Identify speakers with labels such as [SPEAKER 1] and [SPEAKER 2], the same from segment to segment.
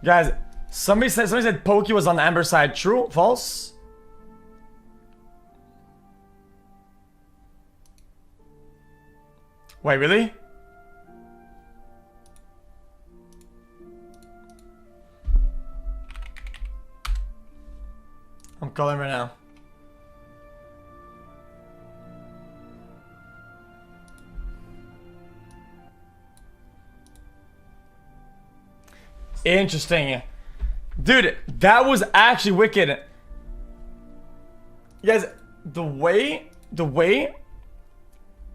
[SPEAKER 1] Guys, somebody said Pokey was on the Amber side. True? False? Wait, really? I'm calling right now. Interesting. Dude, that was actually wicked. You guys, the way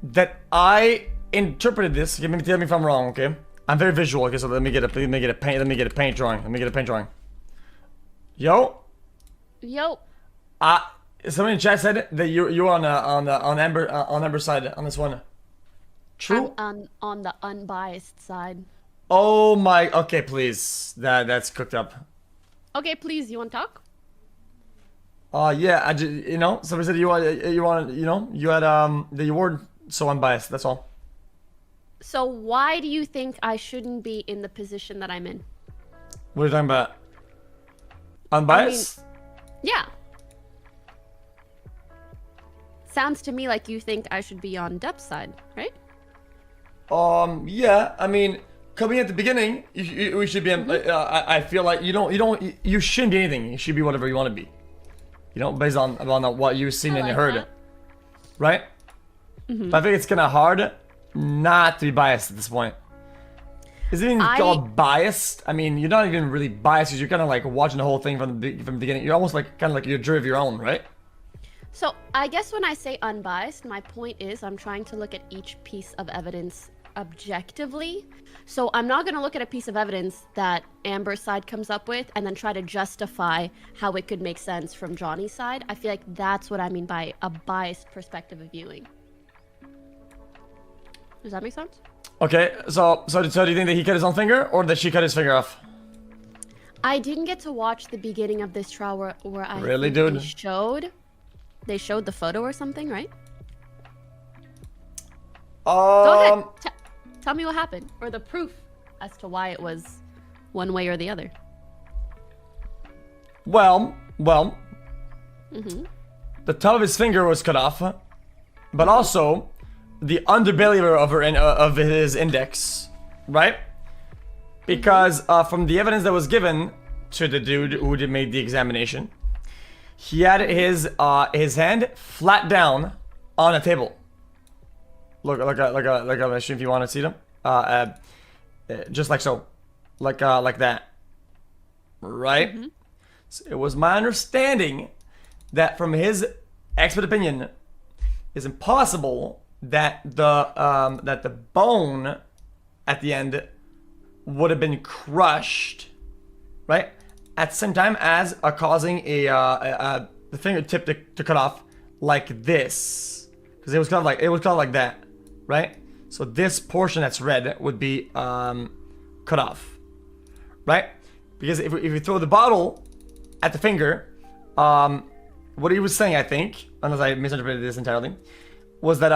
[SPEAKER 1] that I interpreted this, tell me if I'm wrong, okay? I'm very visual, okay, so let me get a paint drawing. Yo?
[SPEAKER 2] Yo.
[SPEAKER 1] Somebody in chat said that you're on Amber side on this one. True?
[SPEAKER 2] I'm on the unbiased side.
[SPEAKER 1] Oh my, okay, please. That's cooked up.
[SPEAKER 2] Okay, please, you want to talk?
[SPEAKER 1] Yeah, I just, somebody said you had the award, so unbiased, that's all.
[SPEAKER 2] So why do you think I shouldn't be in the position that I'm in?
[SPEAKER 1] What are you talking about? Unbiased?
[SPEAKER 2] Yeah. Sounds to me like you think I should be on Depp's side, right?
[SPEAKER 1] Yeah, I mean, coming at the beginning, we should be. I feel like you shouldn't be anything. You should be whatever you want to be. Based on what you've seen and you heard, right? But I think it's kind of hard not to be biased at this point. Is it even called biased? I mean, you're not even really biased because you're kind of like watching the whole thing from the beginning. You're almost like kind of like you're a jury of your own, right?
[SPEAKER 2] So I guess when I say unbiased, my point is I'm trying to look at each piece of evidence objectively. So I'm not going to look at a piece of evidence that Amber's side comes up with and then try to justify how it could make sense from Johnny's side. I feel like that's what I mean by a biased perspective of viewing. Does that make sense?
[SPEAKER 1] Okay, so do you think that he cut his own finger or that she cut his finger off?
[SPEAKER 2] I didn't get to watch the beginning of this trial where I
[SPEAKER 1] really,
[SPEAKER 2] think
[SPEAKER 1] dude?
[SPEAKER 2] They showed the photo or something, right?
[SPEAKER 1] Go
[SPEAKER 2] ahead. Tell me what happened, or the proof as to why it was one way or the other.
[SPEAKER 1] Well. The top of his finger was cut off, but also the underbelly of his index, right? Because from the evidence that was given to the dude who made the examination, he had his hand flat down on a table. Look like a machine if you want to see them. Just like so, like that, right? So it was my understanding that from his expert opinion, it's impossible that the bone at the end would have been crushed, right? At the same time as causing the fingertip to cut off like this, because it was kind of like that, right? So this portion that's red would be cut off, right? Because if you throw the bottle at the finger, what he was saying, I think, unless I misinterpreted this entirely, was that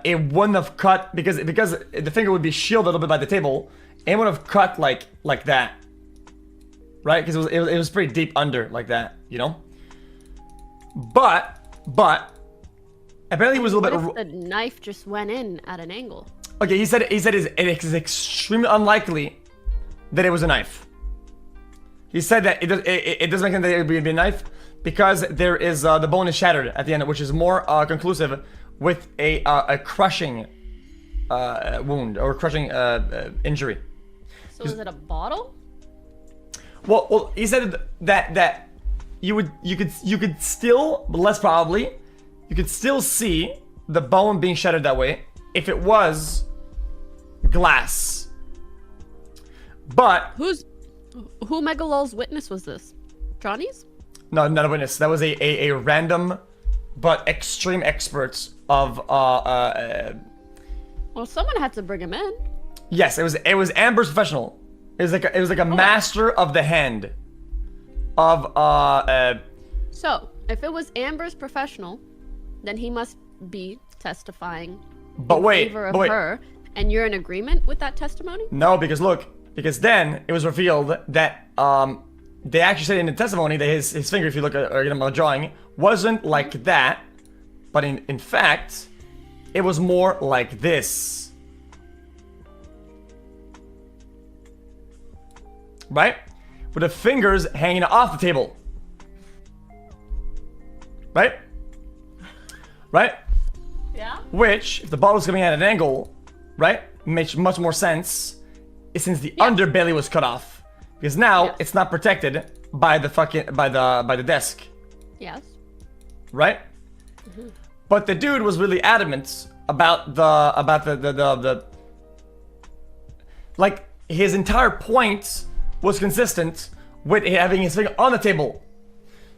[SPEAKER 1] it wouldn't have cut because the finger would be shielded a little bit by the table, and it would have cut like that, right? Because it was pretty deep under like that, But apparently it was a little bit.
[SPEAKER 2] What if the knife just went in at an angle?
[SPEAKER 1] Okay, he said it is extremely unlikely that it was a knife. He said that it doesn't make sense that it would be a knife because there is the bone is shattered at the end, which is more conclusive with a crushing wound or crushing injury.
[SPEAKER 2] So is it a bottle?
[SPEAKER 1] Well, he said that you could still, but less probably, you could still see the bone being shattered that way if it was glass. But
[SPEAKER 2] who Megalol's witness was this? Johnny's?
[SPEAKER 1] No, not a witness. That was a random but extreme experts of
[SPEAKER 2] Well, someone had to bring him in.
[SPEAKER 1] Yes, it was Amber's professional. It was like a master of the hand of
[SPEAKER 2] So, if it was Amber's professional, then he must be testifying in favor of her, and you're in agreement with that testimony?
[SPEAKER 1] No, because look, Because then it was revealed that they actually said in the testimony that his finger, if you look at a drawing, wasn't like that, but in fact, it was more like this. Right? With the fingers hanging off the table. Right? Right?
[SPEAKER 2] Yeah.
[SPEAKER 1] Which, if the bottle's coming at an angle, right, makes much more sense since the underbelly was cut off. Because now it's not protected by the by the desk.
[SPEAKER 2] Yes.
[SPEAKER 1] Right? But the dude was really adamant about the like his entire point was consistent with having his finger on the table.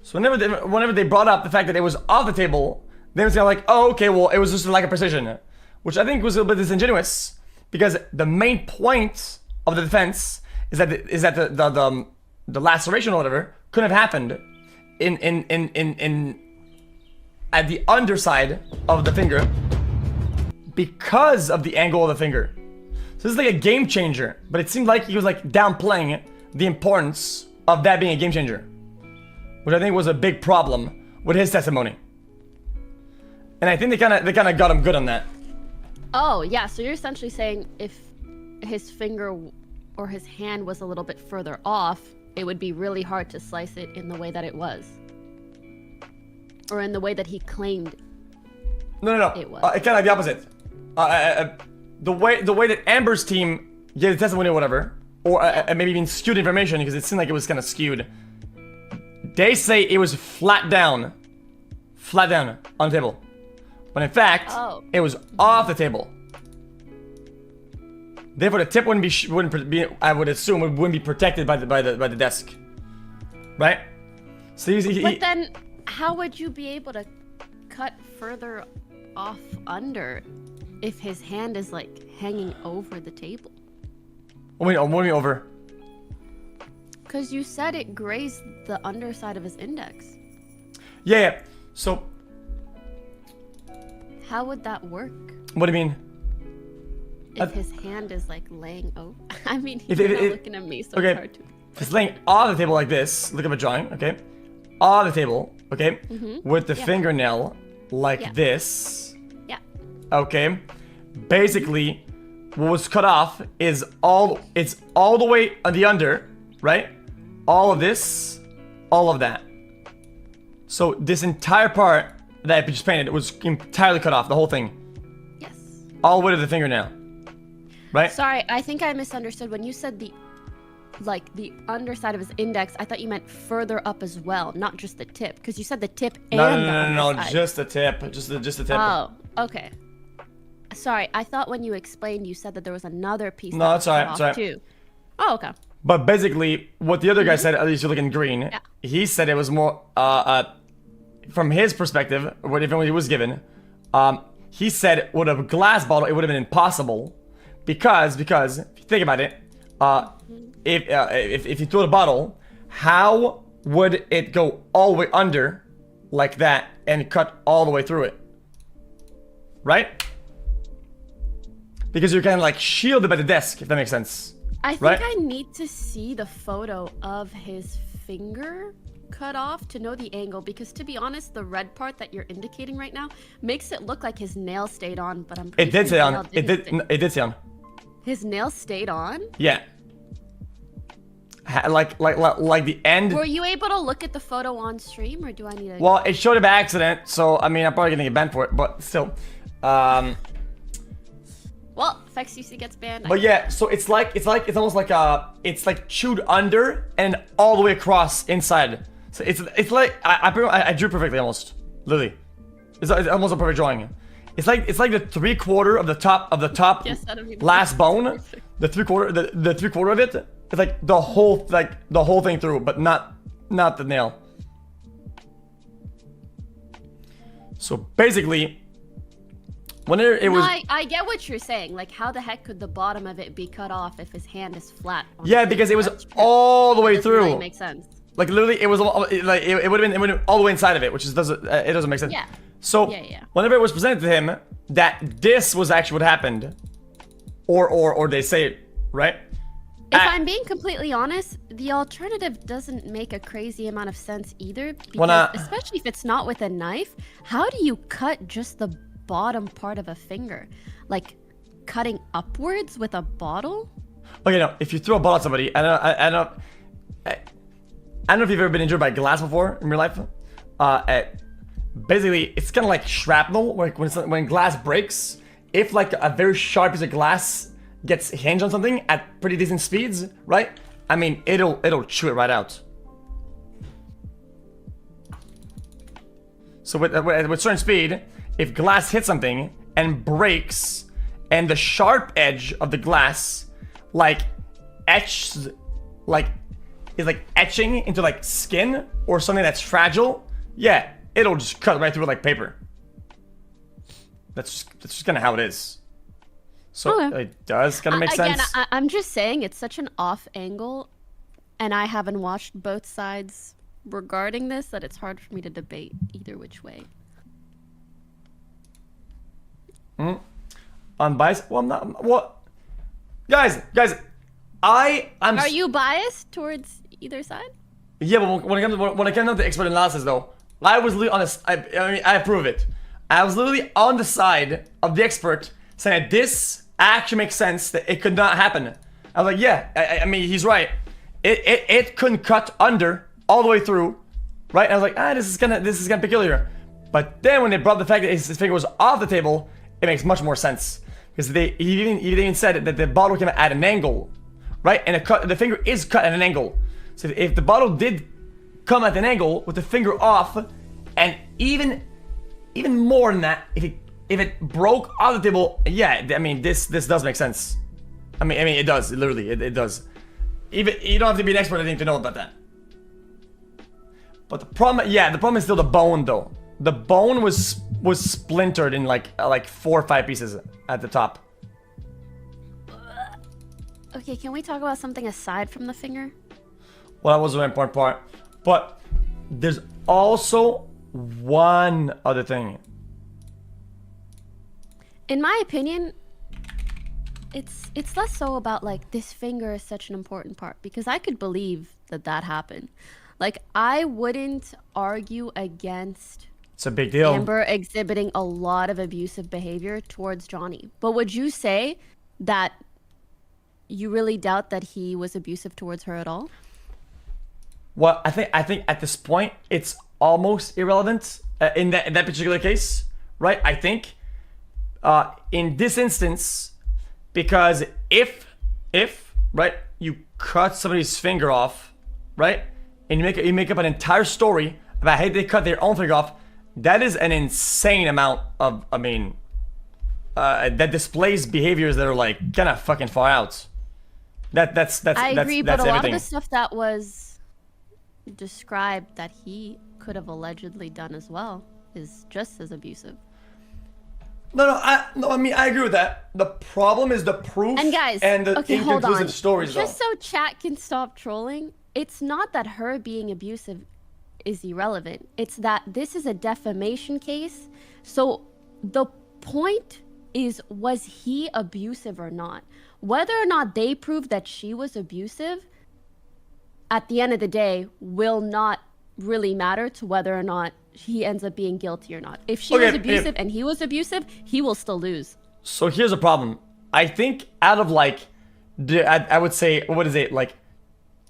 [SPEAKER 1] So whenever they brought up the fact that it was off the table, they was like, oh, okay, well, it was just a lack of precision, which I think was a little bit disingenuous, because the main point of the defense is that the laceration or whatever couldn't have happened in at the underside of the finger because of the angle of the finger. So this is like a game changer, but it seemed like he was like downplaying the importance of that being a game changer, which I think was a big problem with his testimony. And I think they kind of got him good on that.
[SPEAKER 2] Oh, yeah, so you're essentially saying if his finger or his hand was a little bit further off, it would be really hard to slice it in the way that it was. Or in the way that he claimed.
[SPEAKER 1] No.
[SPEAKER 2] It was.
[SPEAKER 1] It's kind of like the opposite. The way that Amber's team gave the testimony or whatever, or maybe even skewed information, because it seemed like it was kind of skewed. They say it was flat down on the table, when in fact it was off the table. Therefore, the tip wouldn't be I would assume wouldn't be protected by the desk, right? So
[SPEAKER 2] but then, how would you be able to cut further off under if his hand is like hanging over the table?
[SPEAKER 1] What do you mean over?
[SPEAKER 2] Because you said it grazed the underside of his index.
[SPEAKER 1] Yeah. So
[SPEAKER 2] how would that work?
[SPEAKER 1] What do you mean?
[SPEAKER 2] If his hand is like laying over. I mean, he's not looking at me, so
[SPEAKER 1] okay.
[SPEAKER 2] it's hard to.
[SPEAKER 1] If it's laying on the table like this, look at my drawing, okay? On the table, okay? With the fingernail like this.
[SPEAKER 2] Yeah.
[SPEAKER 1] Okay. Basically, what was cut off is all the way on the under, right? All of this, all of that. So this entire part that I just painted was entirely cut off, the whole thing.
[SPEAKER 2] Yes.
[SPEAKER 1] All the way to the fingernail. Right?
[SPEAKER 2] Sorry, I think I misunderstood. When you said the underside of his index, I thought you meant further up as well, not just the tip. Because you said the tip and the underside.
[SPEAKER 1] No, just the tip. Just the tip.
[SPEAKER 2] Oh, okay. Sorry, I thought when you explained, you said that there was another piece.
[SPEAKER 1] No, it's alright.
[SPEAKER 2] Too. Oh, okay.
[SPEAKER 1] But basically, what the other guy said, at least you look in green, he said it was more, from his perspective, even when he was given, he said with a glass bottle, it would have been impossible. Because if you think about it, if you throw the bottle, how would it go all the way under like that and cut all the way through it? Right? Because you're kind of like shielded by the desk, if that makes sense.
[SPEAKER 2] I think I need to see the photo of his finger cut off to know the angle, because to be honest, the red part that you're indicating right now makes it look like his nail stayed on, but I'm pretty
[SPEAKER 1] It did
[SPEAKER 2] sure
[SPEAKER 1] stay on. It did stay on.
[SPEAKER 2] His nail stayed on?
[SPEAKER 1] Yeah. Like the end.
[SPEAKER 2] Were you able to look at the photo on stream, or do I need to?
[SPEAKER 1] Well, it showed it by accident, so I mean, I'm probably gonna get banned for it, but still.
[SPEAKER 2] Well, if xQc gets banned.
[SPEAKER 1] But yeah, so it's almost like it's like chewed under and all the way across inside. So it's like I drew perfectly almost, literally. It's almost a perfect drawing. It's like the 3/4 of the top
[SPEAKER 2] yes,
[SPEAKER 1] last bone, the 3/4 the 3/4 of it. It's like the whole thing through, but not the nail. So basically, whenever it was,
[SPEAKER 2] I get what you're saying. Like, how the heck could the bottom of it be cut off if his hand is flat?
[SPEAKER 1] Yeah, because it was all the way through.
[SPEAKER 2] Really makes sense.
[SPEAKER 1] Like literally, it was like it would have been all the way inside of it, which is doesn't make sense.
[SPEAKER 2] Yeah.
[SPEAKER 1] So whenever it was presented to him that this was actually what happened, or they say it right,
[SPEAKER 2] If I'm being completely honest, the alternative doesn't make a crazy amount of sense either. Because especially if it's not with a knife, how do you cut just the bottom part of a finger? Like cutting upwards with a bottle?
[SPEAKER 1] Okay, no. If you throw a ball at somebody, I don't know if you've ever been injured by glass before in real life. Basically, it's kind of like shrapnel. Like when glass breaks, if like a very sharp piece of glass gets hinged on something at pretty decent speeds, right? I mean, it'll chew it right out. So with certain speed, if glass hits something and breaks, and the sharp edge of the glass like is like etching into like skin or something that's fragile, yeah, it'll just cut right through it like paper. That's just kind of how it is. So okay. It does kind of make sense.
[SPEAKER 2] Again, I'm just saying it's such an off angle, and I haven't watched both sides regarding this that it's hard for me to debate either which way.
[SPEAKER 1] Unbiased? Well, I'm not. What? Guys, I'm.
[SPEAKER 2] Are you biased towards either side?
[SPEAKER 1] Yeah, but when it comes down to expert analysis, though, I was literally on I approve it. I was literally on the side of the expert, saying that this actually makes sense, that it could not happen. I was like, yeah, I mean, he's right. It couldn't cut under all the way through, right? And I was like, this is kind of peculiar. But then when they brought the fact that his finger was off the table, it makes much more sense, because he even said that the bottle came at an angle, right? And the finger is cut at an angle. So if the bottle did come at an angle with the finger off, and even more than that, if it broke off the table, yeah, I mean, this does make sense. I mean it does. Literally, it does. Even you don't have to be an expert, I think, to know about that. But the problem is still the bone, though. The bone was splintered in like 4 or 5 pieces at the top.
[SPEAKER 2] Okay, can we talk about something aside from the finger?
[SPEAKER 1] Well, that was an important part. But there's also one other thing.
[SPEAKER 2] In my opinion, it's less so about like this finger is such an important part, because I could believe that happened. Like, I wouldn't argue against
[SPEAKER 1] it's a big deal.
[SPEAKER 2] Amber exhibiting a lot of abusive behavior towards Johnny. But would you say that you really doubt that he was abusive towards her at all?
[SPEAKER 1] Well, I think at this point it's almost irrelevant in that particular case, right? I think in this instance, because if right, you cut somebody's finger off, right, and you make up an entire story about how they cut their own finger off, that is an insane amount of, I mean, that displays behaviors that are like kind of fucking far out. That's
[SPEAKER 2] I agree,
[SPEAKER 1] that's
[SPEAKER 2] but a lot
[SPEAKER 1] everything.
[SPEAKER 2] of the stuff that was described that he could have allegedly done as well is just as abusive.
[SPEAKER 1] No, I mean, I agree with that. The problem is the proof
[SPEAKER 2] and guys,
[SPEAKER 1] and the
[SPEAKER 2] okay, hold on.
[SPEAKER 1] inconclusive stories.
[SPEAKER 2] Just so chat can stop trolling, it's not that her being abusive is irrelevant. It's that this is a defamation case. So the point is, was he abusive or not? Whether or not they prove that she was abusive, at the end of the day, will not really matter to whether or not he ends up being guilty or not. If she was abusive and he was abusive, he will still lose.
[SPEAKER 1] So here's a problem. I think out of like, I would say, what is it, like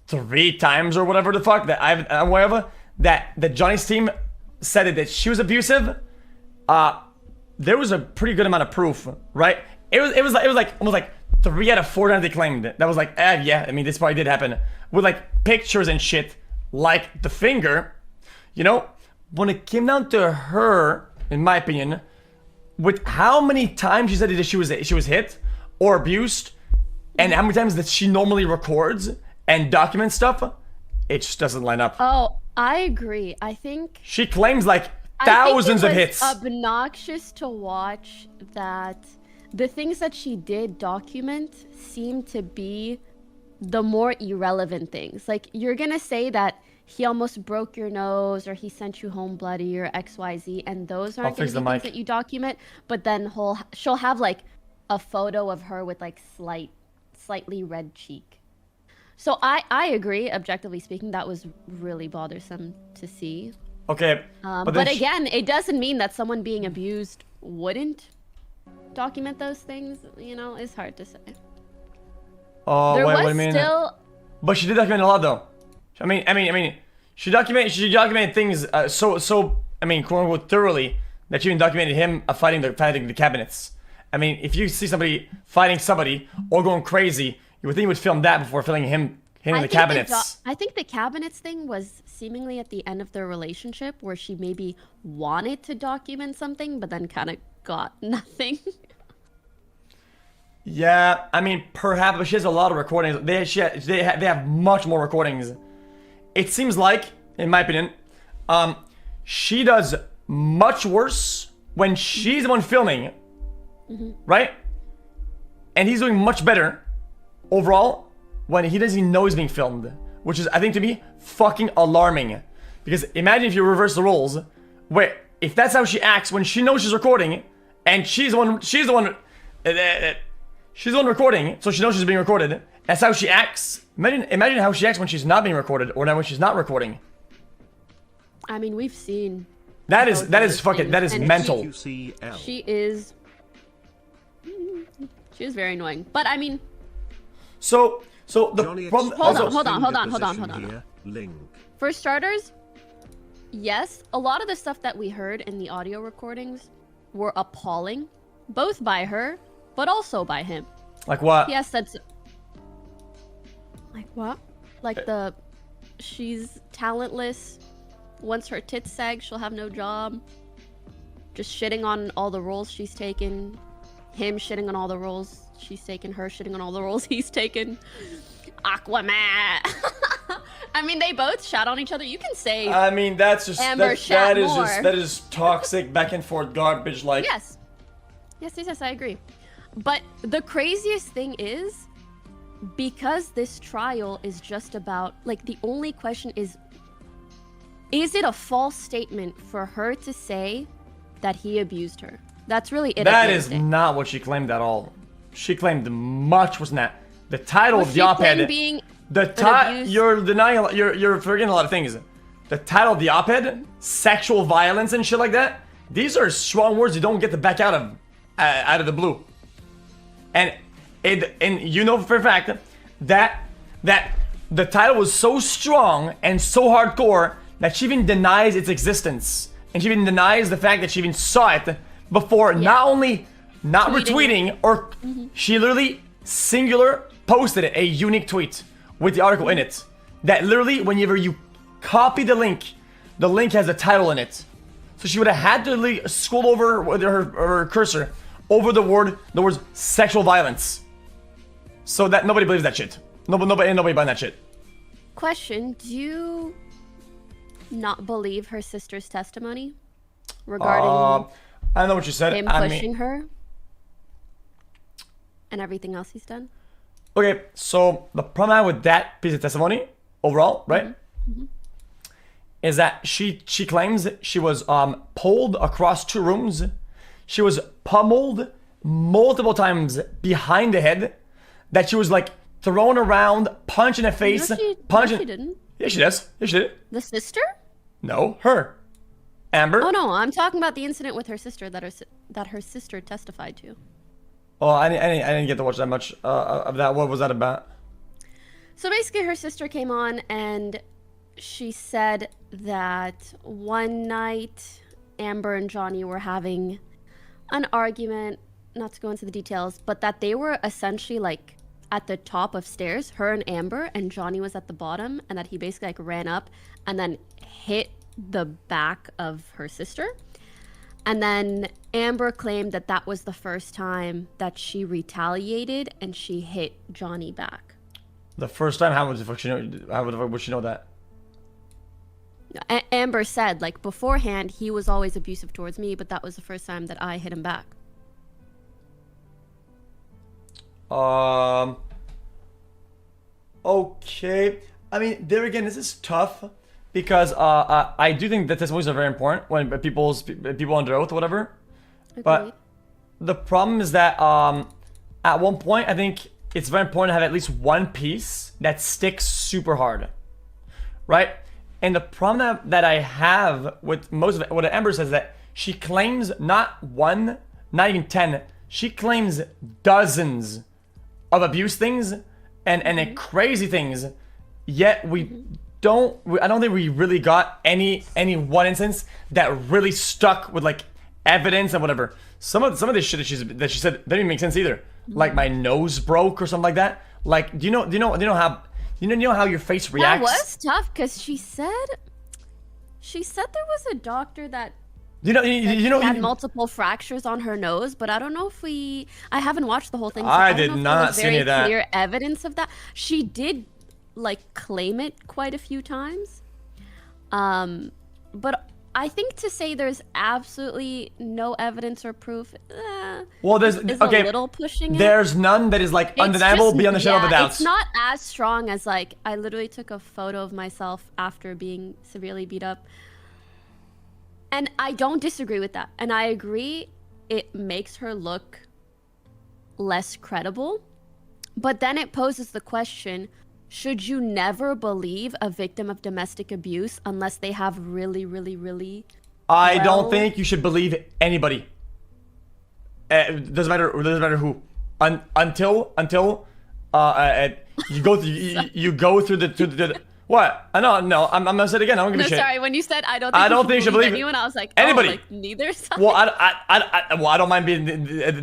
[SPEAKER 1] 3 times or whatever the fuck that I'm aware of, that Johnny's team said that she was abusive, there was a pretty good amount of proof, right? It was like almost like 3 out of 4 times they claimed it. That was like, yeah, I mean, this probably did happen, with like pictures and shit, like the finger, you know. When it came down to her, in my opinion, with how many times she said that she was hit or abused, and how many times that she normally records and documents stuff, it just doesn't line up.
[SPEAKER 2] Oh, I agree. I think
[SPEAKER 1] she claims like thousands of hits.
[SPEAKER 2] Obnoxious to watch that the things that she did document seem to be the more irrelevant things. Like, you're gonna say that he almost broke your nose, or he sent you home bloody, or XYZ, and those aren't gonna be things that you document. But then she'll have like a photo of her with like slightly red cheek, So I agree. Objectively speaking, that was really bothersome to see.
[SPEAKER 1] Okay,
[SPEAKER 2] but again, it doesn't mean that someone being abused wouldn't document those things. You know, it's hard to say.
[SPEAKER 1] Oh,
[SPEAKER 2] There
[SPEAKER 1] wait,
[SPEAKER 2] was
[SPEAKER 1] what do you mean?
[SPEAKER 2] still.
[SPEAKER 1] But she did document a lot, though. I mean, she documented things I mean, quote unquote, thoroughly that she even documented him fighting the cabinets. I mean, if you see somebody fighting somebody or going crazy, you would think you would film that before filming him in the cabinets.
[SPEAKER 2] I think the cabinets thing was seemingly at the end of their relationship, where she maybe wanted to document something, but then kind of got nothing.
[SPEAKER 1] Yeah, I mean, perhaps, but she has a lot of recordings. They have much more recordings. It seems like, in my opinion, she does much worse when she's the one filming, right? And he's doing much better overall when he doesn't even know he's being filmed, which is, I think, to me, fucking alarming. Because imagine if you reverse the roles, where if that's how she acts when she knows she's recording, and she's the one recording, so she knows she's being recorded. That's how she acts. Imagine how she acts when she's not being recorded, or now when she's not recording.
[SPEAKER 2] I mean, we've seen.
[SPEAKER 1] That is mental.
[SPEAKER 2] She is very annoying. But I mean.
[SPEAKER 1] So the problem.
[SPEAKER 2] Hold on.
[SPEAKER 3] Link.
[SPEAKER 2] For starters, yes, a lot of the stuff that we heard in the audio recordings were appalling, both by her, but also by him.
[SPEAKER 1] Like what?
[SPEAKER 2] Yes, that's. Like what? Like she's talentless. Once her tits sag, she'll have no job. Just shitting on all the roles she's taken. Him shitting on all the roles she's taken. Her shitting on all the roles he's taken. Aquaman. I mean, they both shat on each other. You can say.
[SPEAKER 1] I mean, that's just
[SPEAKER 2] Amber
[SPEAKER 1] that is toxic back and forth garbage. Like.
[SPEAKER 2] Yes, I agree. But the craziest thing is, because this trial is just about, like, the only question is it a false statement for her to say that he abused her? That's really it.
[SPEAKER 1] That is not what she claimed at all. She claimed much worse than that. The title of the op-ed. You're denying. You're forgetting a lot of things. The title of the op-ed, sexual violence and shit like that. These are strong words you don't get to back out of the blue. And you know for a fact that the title was so strong and so hardcore that she even denies its existence, and she even denies the fact that she even saw it before. Not only not retweeting, or she literally singular posted a unique tweet with the article in it. That literally, whenever you copy the link has a title in it. So she would have had to literally scroll over with her cursor over the words sexual violence. So that nobody believes that shit. Nobody buying that shit.
[SPEAKER 2] Question: do you not believe her sister's testimony regarding
[SPEAKER 1] I know what you said.
[SPEAKER 2] him pushing her and everything else he's done?
[SPEAKER 1] Okay, so the problem I have with that piece of testimony overall, right, is that she claims she was pulled across 2 rooms. She was pummeled multiple times behind the head. That she was like thrown around, punched in the face,
[SPEAKER 2] No, she didn't.
[SPEAKER 1] Yeah, she does. Yeah, she did.
[SPEAKER 2] The sister?
[SPEAKER 1] No, her. Amber.
[SPEAKER 2] Oh no, I'm talking about the incident with her sister that her sister testified to.
[SPEAKER 1] Oh, I didn't get to watch that much of that. What was that about?
[SPEAKER 2] So basically, her sister came on and she said that one night Amber and Johnny were having an argument, not to go into the details, but that they were essentially like at the top of stairs, her and Amber, and Johnny was at the bottom, and that he basically like ran up and then hit the back of her sister. And then Amber claimed that that was the first time that she retaliated and she hit Johnny back.
[SPEAKER 1] The first time? How the fuck would she know that?
[SPEAKER 2] Amber said, like, beforehand, he was always abusive towards me, but that was the first time that I hit him back.
[SPEAKER 1] Okay. I mean, there again, this is tough because I do think that testimonies are very important when people under oath or whatever.
[SPEAKER 2] Agreed.
[SPEAKER 1] But the problem is that at one point, I think it's very important to have at least one piece that sticks super hard, right? And the problem that I have with most of it, what Amber says, that she claims not one, not even 10, she claims dozens of abuse things and crazy things, yet I don't think we really got any one instance that really stuck with like evidence and whatever. Some of this shit that she said didn't even make sense either. Like my nose broke or something like that. Like, do you know how your face reacts?
[SPEAKER 2] That was tough because she said there was a doctor that had multiple fractures on her nose, but I don't know if I haven't watched the whole thing. So
[SPEAKER 1] I did not see any of that.
[SPEAKER 2] Clear evidence of that. She did like claim it quite a few times, but I think to say there's absolutely no evidence or proof,
[SPEAKER 1] well, there's
[SPEAKER 2] is a little pushing it.
[SPEAKER 1] There's none that is like undeniable beyond the shadow of a doubt.
[SPEAKER 2] It's not as strong as like I literally took a photo of myself after being severely beat up, and I don't disagree with that, and I agree it makes her look less credible, but then it poses the question: should you never believe a victim of domestic abuse unless they have really, really, really...
[SPEAKER 1] I don't think you should believe anybody. It doesn't matter who. Until you go through the what? No, I'm gonna say it again. I don't give a shit.
[SPEAKER 2] Sorry, when you said I don't think you should believe anyone, I was like,
[SPEAKER 1] anybody.
[SPEAKER 2] Like, neither side.
[SPEAKER 1] Well, I don't mind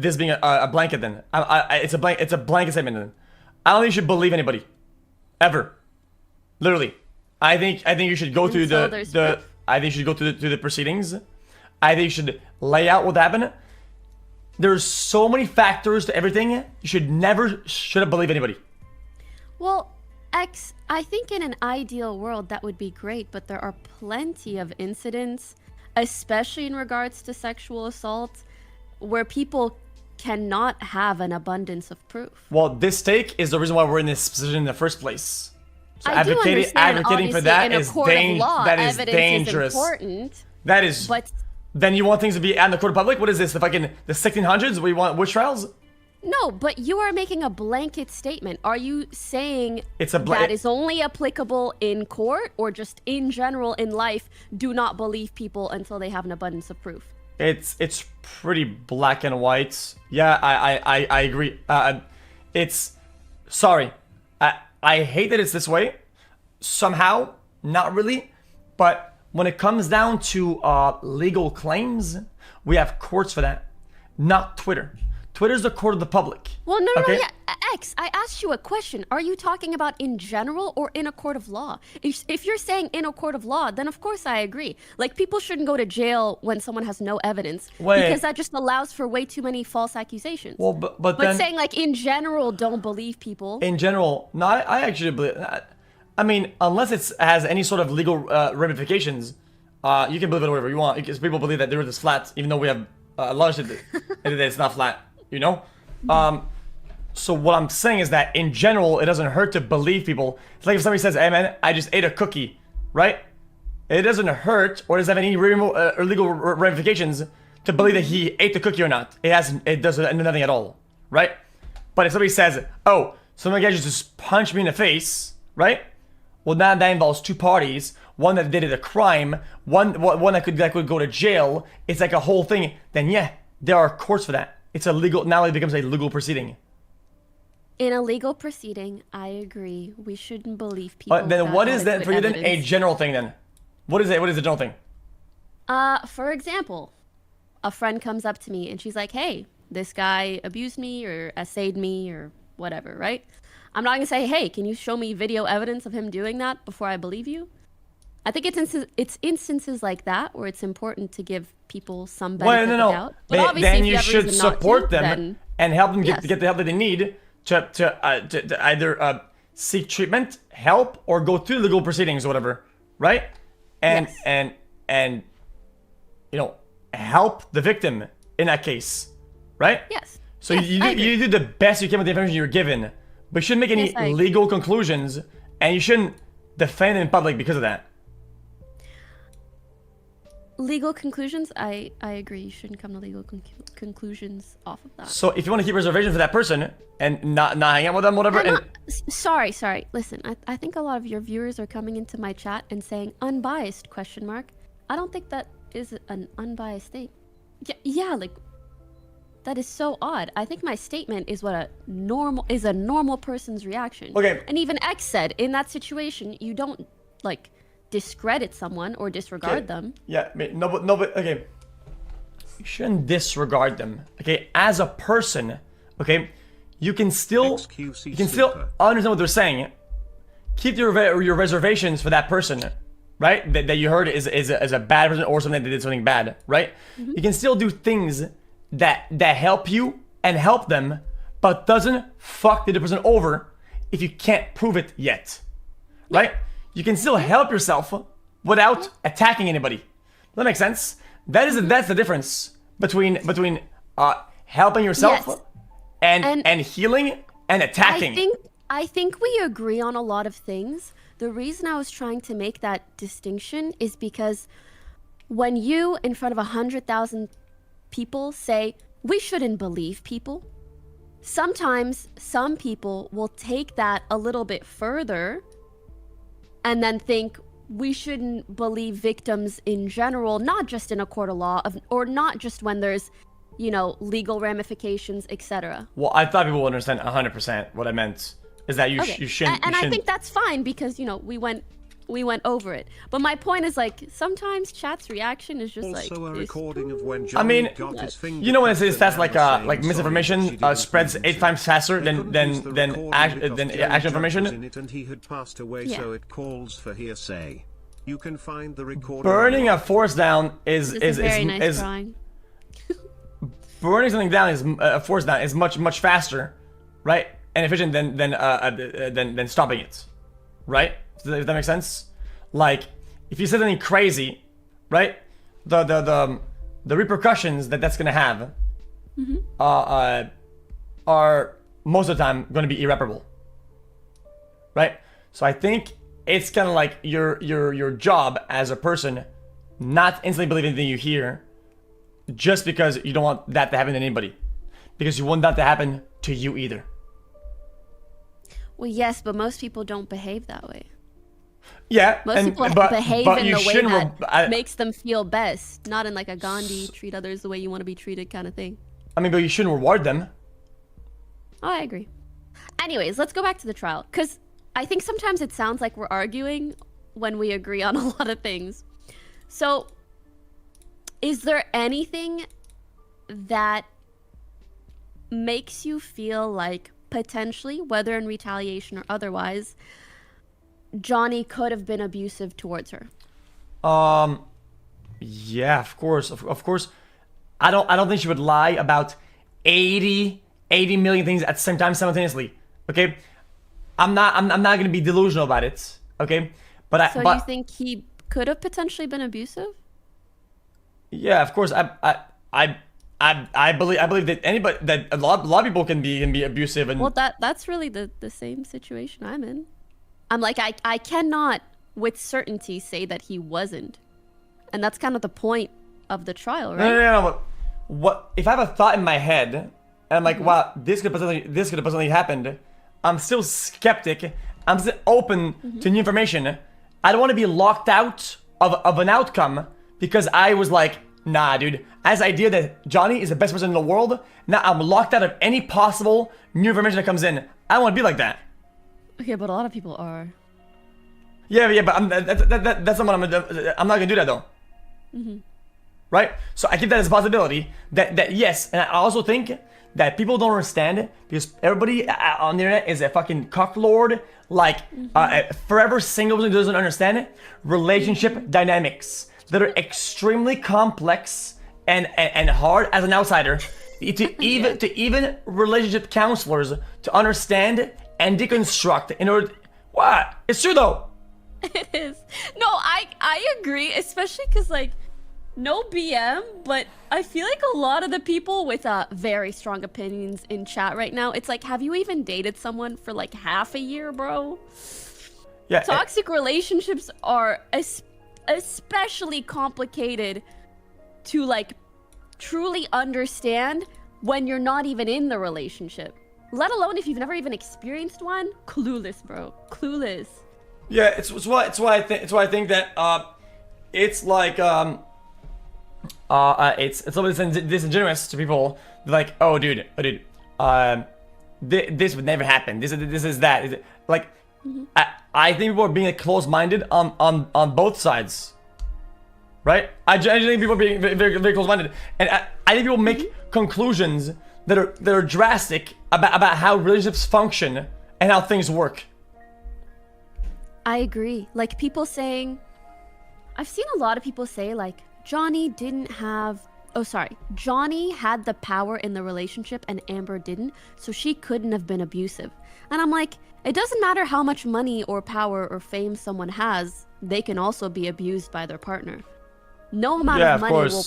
[SPEAKER 1] this being a blanket then. It's a blanket statement then. I don't think you should believe anybody. Ever, literally. I think you should go through I think you should go through the proceedings. I think you should lay out what happened. There's so many factors to everything. You should never believe anybody.
[SPEAKER 2] Well, I think in an ideal world that would be great, but there are plenty of incidents, especially in regards to sexual assault, where people cannot have an abundance of proof.
[SPEAKER 1] Well, this take is the reason why we're in this position in the first place. So
[SPEAKER 2] I
[SPEAKER 1] advocating for that is dangerous.
[SPEAKER 2] Is important,
[SPEAKER 1] that is. But then you want things to be out in the court of public? What is this? The 1600s? We want witch trials?
[SPEAKER 2] No, but you are making a blanket statement. Are you saying
[SPEAKER 1] that
[SPEAKER 2] is only applicable in court, or just in general in life? Do not believe people until they have an abundance of proof.
[SPEAKER 1] It's pretty black and white. Yeah, I agree. Sorry. I hate that it's this way. Somehow, not really. But when it comes down to legal claims, we have courts for that. Not Twitter. Twitter's the court of the public.
[SPEAKER 2] Well, no, yeah. X, I asked you a question. Are you talking about in general or in a court of law? If you're saying in a court of law, then of course I agree. Like, people shouldn't go to jail when someone has no evidence. Because that just allows for way too many false accusations.
[SPEAKER 1] Well, but then,
[SPEAKER 2] saying like in general, don't believe people.
[SPEAKER 1] In general, no, I actually believe. I mean, unless it has any sort of legal ramifications, you can believe it whatever you want. Because people believe that the earth is flat, even though we have a lot of shit that it's not flat. You know? So what I'm saying is that in general, it doesn't hurt to believe people. It's like if somebody says, hey man, I just ate a cookie, right? It doesn't hurt or doesn't have any legal ramifications to believe that he ate the cookie or not. It does nothing at all, right? But if somebody says, oh, some guy just punched me in the face, right? Well, now that involves two parties. One that did a crime, one that could go to jail. It's like a whole thing. Then yeah, there are courts for that. It's a legal, now it becomes a legal proceeding.
[SPEAKER 2] In a legal proceeding, I agree. We shouldn't believe people.
[SPEAKER 1] Then what is that for you then? A general thing then? What is it? What is the general thing?
[SPEAKER 2] For example, a friend comes up to me and she's like, hey, this guy abused me or essayed me or whatever, right? I'm not gonna say, hey, can you show me video evidence of him doing that before I believe you? I think it's instances like that where it's important to give people some benefit of the doubt. But obviously,
[SPEAKER 1] then you should support them and help them get the help that they need to either seek treatment, help, or go through legal proceedings or whatever, right? And you know, help the victim in that case, right?
[SPEAKER 2] Yes.
[SPEAKER 1] So you do the best you can with the information you're given, but you shouldn't make any legal conclusions, and you shouldn't defend in public because of that.
[SPEAKER 2] legal conclusions, I agree. You shouldn't come to legal conclusions off of that.
[SPEAKER 1] So if you want to keep reservation for that person and not hang out with them, whatever.
[SPEAKER 2] Sorry. Listen, I think a lot of your viewers are coming into my chat and saying unbiased question mark. I don't think that is an unbiased thing. Yeah, like that is so odd. I think my statement is what a normal person's reaction.
[SPEAKER 1] Okay.
[SPEAKER 2] And even X said in that situation, you don't like discredit someone or disregard them.
[SPEAKER 1] Yeah, no, but okay. You shouldn't disregard them. Okay, as a person, okay, you can still understand what they're saying. Keep your reservations for that person, right? That you heard is a bad person or something that did something bad, right? Mm-hmm. You can still do things that help you and help them, but doesn't fuck the other person over if you can't prove it yet, right? You can still help yourself without attacking anybody. Does that make sense? That's the difference between helping yourself and healing and attacking.
[SPEAKER 2] I think we agree on a lot of things. The reason I was trying to make that distinction is because when you, in front of 100,000 people, say, we shouldn't believe people, sometimes some people will take that a little bit further and then think we shouldn't believe victims in general, not just in a court of law, or not just when there's, you know, legal ramifications, etc.
[SPEAKER 1] Well, I thought people would understand 100% what I meant is that you shouldn't.
[SPEAKER 2] And I think that's fine because, you know, we went over it. But my point is, like, sometimes chat's reaction is just
[SPEAKER 3] also a recording of when
[SPEAKER 1] Johnny got his finger, you know, when it says that's like misinformation spreads 8 times faster than actual information.
[SPEAKER 3] And he had passed away, so it calls for hearsay. You can find the recording.
[SPEAKER 1] Burning a forest down is
[SPEAKER 2] very nice drawing.
[SPEAKER 1] Burning something down is a forest down is much faster, right, and efficient than stopping it, right? Does that make sense? Like, if you say something crazy, right? The repercussions that's gonna have are most of the time gonna be irreparable, right? So I think it's kind of like your job as a person, not instantly believe anything you hear, just because you don't want that to happen to anybody, because you want that to happen to you either.
[SPEAKER 2] Well, yes, but most people don't behave that way.
[SPEAKER 1] Yeah,
[SPEAKER 2] most people behave in the way that makes them feel best, not in like a Gandhi treat others the way you want to be treated kind of thing.
[SPEAKER 1] I mean, but you shouldn't reward them.
[SPEAKER 2] Oh, I agree. Anyways, let's go back to the trial, because I think sometimes it sounds like we're arguing when we agree on a lot of things. So, is there anything that makes you feel like potentially, whether in retaliation or otherwise, Johnny could have been abusive towards her?
[SPEAKER 1] Yeah, of course, of course. I don't think she would lie about 80 million things at the same time simultaneously. Okay, I'm not gonna be delusional about it. Okay, but
[SPEAKER 2] you think he could have potentially been abusive?
[SPEAKER 1] Yeah, of course. I believe that anybody, that a lot of people can be abusive, and
[SPEAKER 2] well, that's really the same situation I'm in. I'm like, I cannot with certainty say that he wasn't. And that's kind of the point of the trial, right?
[SPEAKER 1] No. What if I have a thought in my head and I'm like, wow, this could have potentially happened? I'm still skeptic. I'm still open to new information. I don't want to be locked out of an outcome because I was like, nah, dude. As idea that Johnny is the best person in the world, now I'm locked out of any possible new information that comes in. I don't want to be like that.
[SPEAKER 2] Okay, but a lot of people are.
[SPEAKER 1] Yeah, but that's not what I'm not gonna do that though. Right? So I keep that as a possibility. That yes, and I also think that people don't understand because everybody on the internet is a fucking cocklord, like forever single person doesn't understand relationship dynamics that are extremely complex and hard as an outsider to even relationship counselors to understand and deconstruct in order. What? It's true though.
[SPEAKER 2] It is. No, I agree, especially because like no BM, but I feel like a lot of the people with very strong opinions in chat right now, it's like, have you even dated someone for like half a year, bro?
[SPEAKER 1] Yeah.
[SPEAKER 2] Toxic relationships are especially complicated to like truly understand when you're not even in the relationship. Let alone if you've never even experienced one. Clueless, bro. Clueless.
[SPEAKER 1] Yeah, it's why I think that it's like it's a little bit disingenuous to people. They're like, oh dude, this would never happen. This is that. Like, I think people are being like, close-minded on both sides, right? I think people are being very, very close-minded, and I think people make conclusions that are drastic about how relationships function and how things work.
[SPEAKER 2] I agree. Like people saying, I've seen a lot of people say like Johnny had the power in the relationship and Amber didn't, so she couldn't have been abusive. And I'm like, it doesn't matter how much money or power or fame someone has, they can also be abused by their partner. No amount of money will...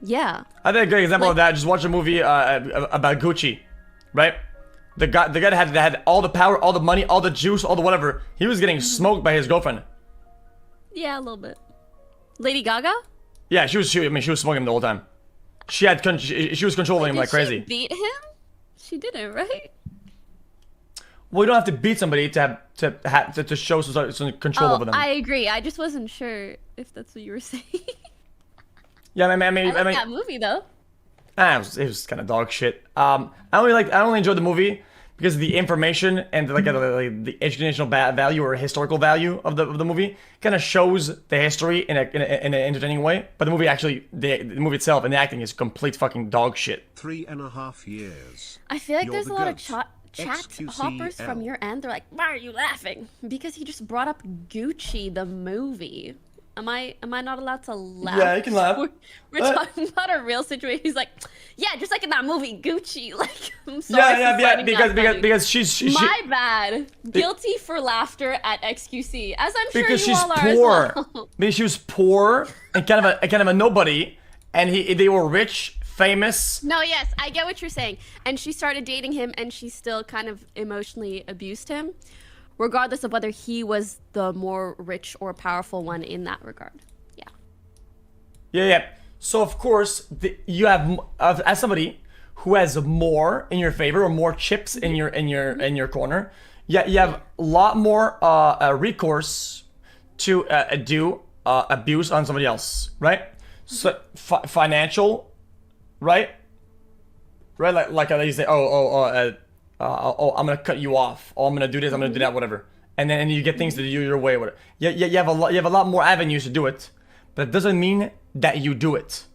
[SPEAKER 2] Yeah.
[SPEAKER 1] I think a great example of that, just watch a movie about Gucci, right? The guy that had all the power, all the money, all the juice, all the whatever. He was getting smoked by his girlfriend.
[SPEAKER 2] Yeah, a little bit. Lady Gaga?
[SPEAKER 1] Yeah, she was smoking him the whole time. She was controlling him like crazy.
[SPEAKER 2] Did she beat him? She didn't, right?
[SPEAKER 1] Well, you don't have to beat somebody to show some control over them.
[SPEAKER 2] I agree. I just wasn't sure if that's what you were saying.
[SPEAKER 1] Yeah, I mean,
[SPEAKER 2] that movie though.
[SPEAKER 1] It was kind of dog shit. I only enjoyed the movie because of the information and the educational value or historical value of the movie kind of shows the history in an entertaining way. But the movie actually, the movie itself and the acting is complete fucking dog shit.
[SPEAKER 3] 3.5 years.
[SPEAKER 2] I feel like
[SPEAKER 3] You're
[SPEAKER 2] there's a
[SPEAKER 3] the
[SPEAKER 2] lot of
[SPEAKER 3] goat.
[SPEAKER 2] chat hoppers from your end. They're like, why are you laughing? Because he just brought up Gucci the movie. Am I not allowed to laugh?
[SPEAKER 1] Yeah, you can laugh.
[SPEAKER 2] We're talking about a real situation. He's like, yeah, just like in that movie, Gucci. Like, I'm sorry.
[SPEAKER 1] Yeah, because she's
[SPEAKER 2] my bad. Guilty for laughter at xQc, as I'm sure
[SPEAKER 1] because
[SPEAKER 2] you
[SPEAKER 1] she's
[SPEAKER 2] all are
[SPEAKER 1] poor.
[SPEAKER 2] as well.
[SPEAKER 1] Because she was poor and kind of a nobody, and they were rich, famous.
[SPEAKER 2] No, yes, I get what you're saying. And she started dating him, and she still kind of emotionally abused him, regardless of whether he was the more rich or powerful one in that regard.
[SPEAKER 1] Yeah. So of course, you have as somebody who has more in your favor or more chips in your corner. Yeah, you have a lot more recourse to do abuse on somebody else, right? So financial, right? Right, like you say, I'm gonna cut you off. Oh, I'm gonna do this. I'm gonna do that. Whatever. And then you get things to do your way. Whatever. Yeah. You have a lot more avenues to do it, but it doesn't mean that you do it.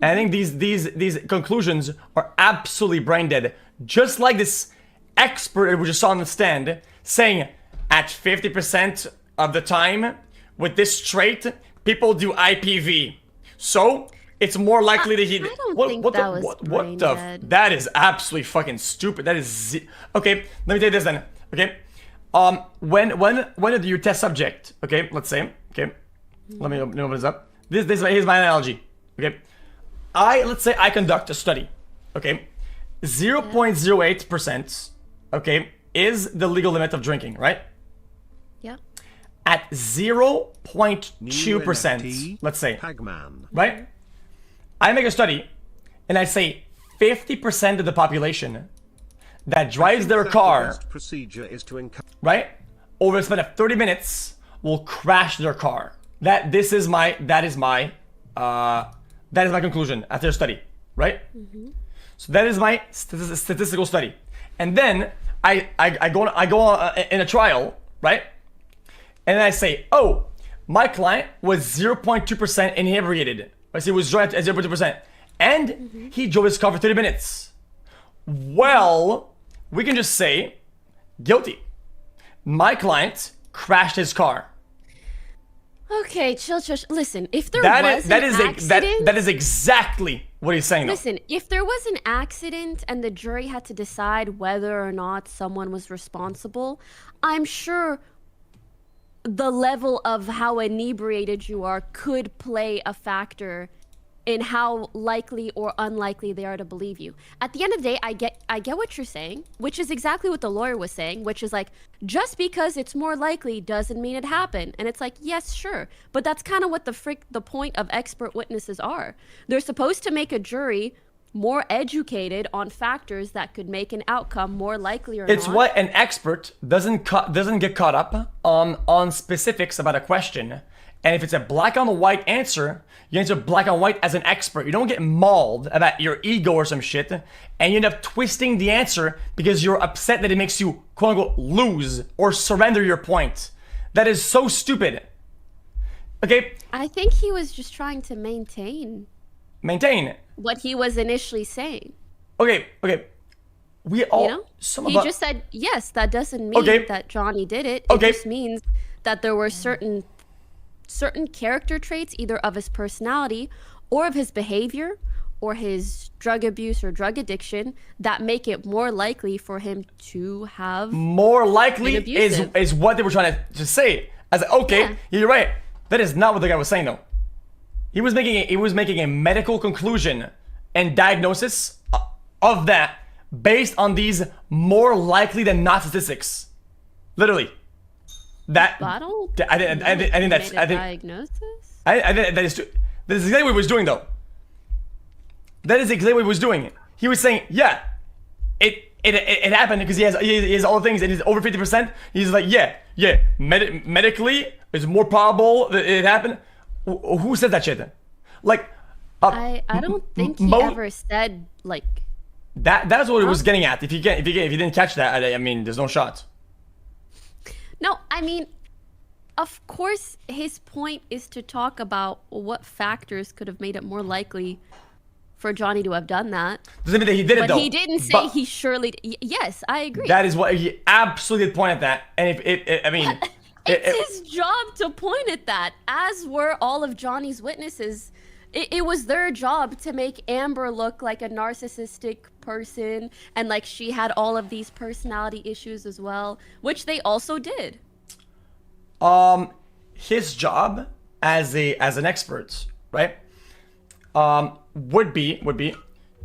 [SPEAKER 1] And I think these conclusions are absolutely brain dead. Just like this expert we just saw on the stand saying, at 50% of the time with this trait, people do IPV. So it's more likely that he.
[SPEAKER 2] I don't think that was brain dead.
[SPEAKER 1] That is absolutely fucking stupid. That is okay. Let me tell you this then. Okay, when do you test subject? Okay, let's say. Okay, let me open this up. Here's my analogy. Okay, let's say I conduct a study. Okay, 0.08%. Okay, is the legal limit of drinking, right?
[SPEAKER 2] Yeah.
[SPEAKER 1] At 0.2%, let's say, right? I make a study, and I say 50% of the population that drives their car, right, over the span of 30 minutes, will crash their car. That is my conclusion after a study, right? So that is my statistical study, and then I go in a trial, right? And then I say, oh, my client was 0.2% inebriated. I see, it was drunk at 0.2%. And he drove his car for 30 minutes. Well, we can just say, guilty. My client crashed his car.
[SPEAKER 2] Okay, chill. Listen, if there was an accident...
[SPEAKER 1] That is exactly what he's saying, though.
[SPEAKER 2] Listen, if there was an accident and the jury had to decide whether or not someone was responsible, I'm sure the level of how inebriated you are could play a factor in how likely or unlikely they are to believe you. At the end of the day, I get what you're saying, which is exactly what the lawyer was saying, which is like, just because it's more likely doesn't mean it happened. And it's like, yes, sure. But that's kind of what the point of expert witnesses are. They're supposed to make a jury more educated on factors that could make an outcome more likely or not.
[SPEAKER 1] It's what an expert doesn't get caught up on specifics about a question. And if it's a black on white answer, you answer black on white as an expert. You don't get mauled about your ego or some shit, and you end up twisting the answer because you're upset that it makes you, quote unquote, lose or surrender your point. That is so stupid. Okay?
[SPEAKER 2] I think he was just trying to maintain what he was initially saying.
[SPEAKER 1] Okay. We all,
[SPEAKER 2] you know? He just said, yes, that doesn't mean that Johnny did it. It just means that there were certain character traits, either of his personality or of his behavior or his drug abuse or drug addiction, that make it more likely for him to have
[SPEAKER 1] more likely is what they were trying to say. I was like, you're right. That is not what the guy was saying though. He was making a medical conclusion and diagnosis of that based on these more likely than not statistics. Literally. That
[SPEAKER 2] bottle?
[SPEAKER 1] I think that's
[SPEAKER 2] diagnosis.
[SPEAKER 1] I think that is exactly what he was doing though. That is exactly what he was doing. He was saying, yeah, it happened because he has all the things and he's over 50%. He's like, medically it's more probable that it happened. Who said that shit? Like,
[SPEAKER 2] I don't think he ever said like
[SPEAKER 1] that. That's what it was getting at. If you didn't catch that, I mean, there's no shot.
[SPEAKER 2] No, I mean, of course, his point is to talk about what factors could have made it more likely for Johnny to have done that.
[SPEAKER 1] Doesn't mean that he did it, though.
[SPEAKER 2] But he didn't say he surely did. Yes, I agree.
[SPEAKER 1] That is what he absolutely did point at that. And I mean...
[SPEAKER 2] It's his job to point at that, as were all of Johnny's witnesses. It was their job to make Amber look like a narcissistic person and like she had all of these personality issues as well, which they also did.
[SPEAKER 1] His job as an expert, right? Would be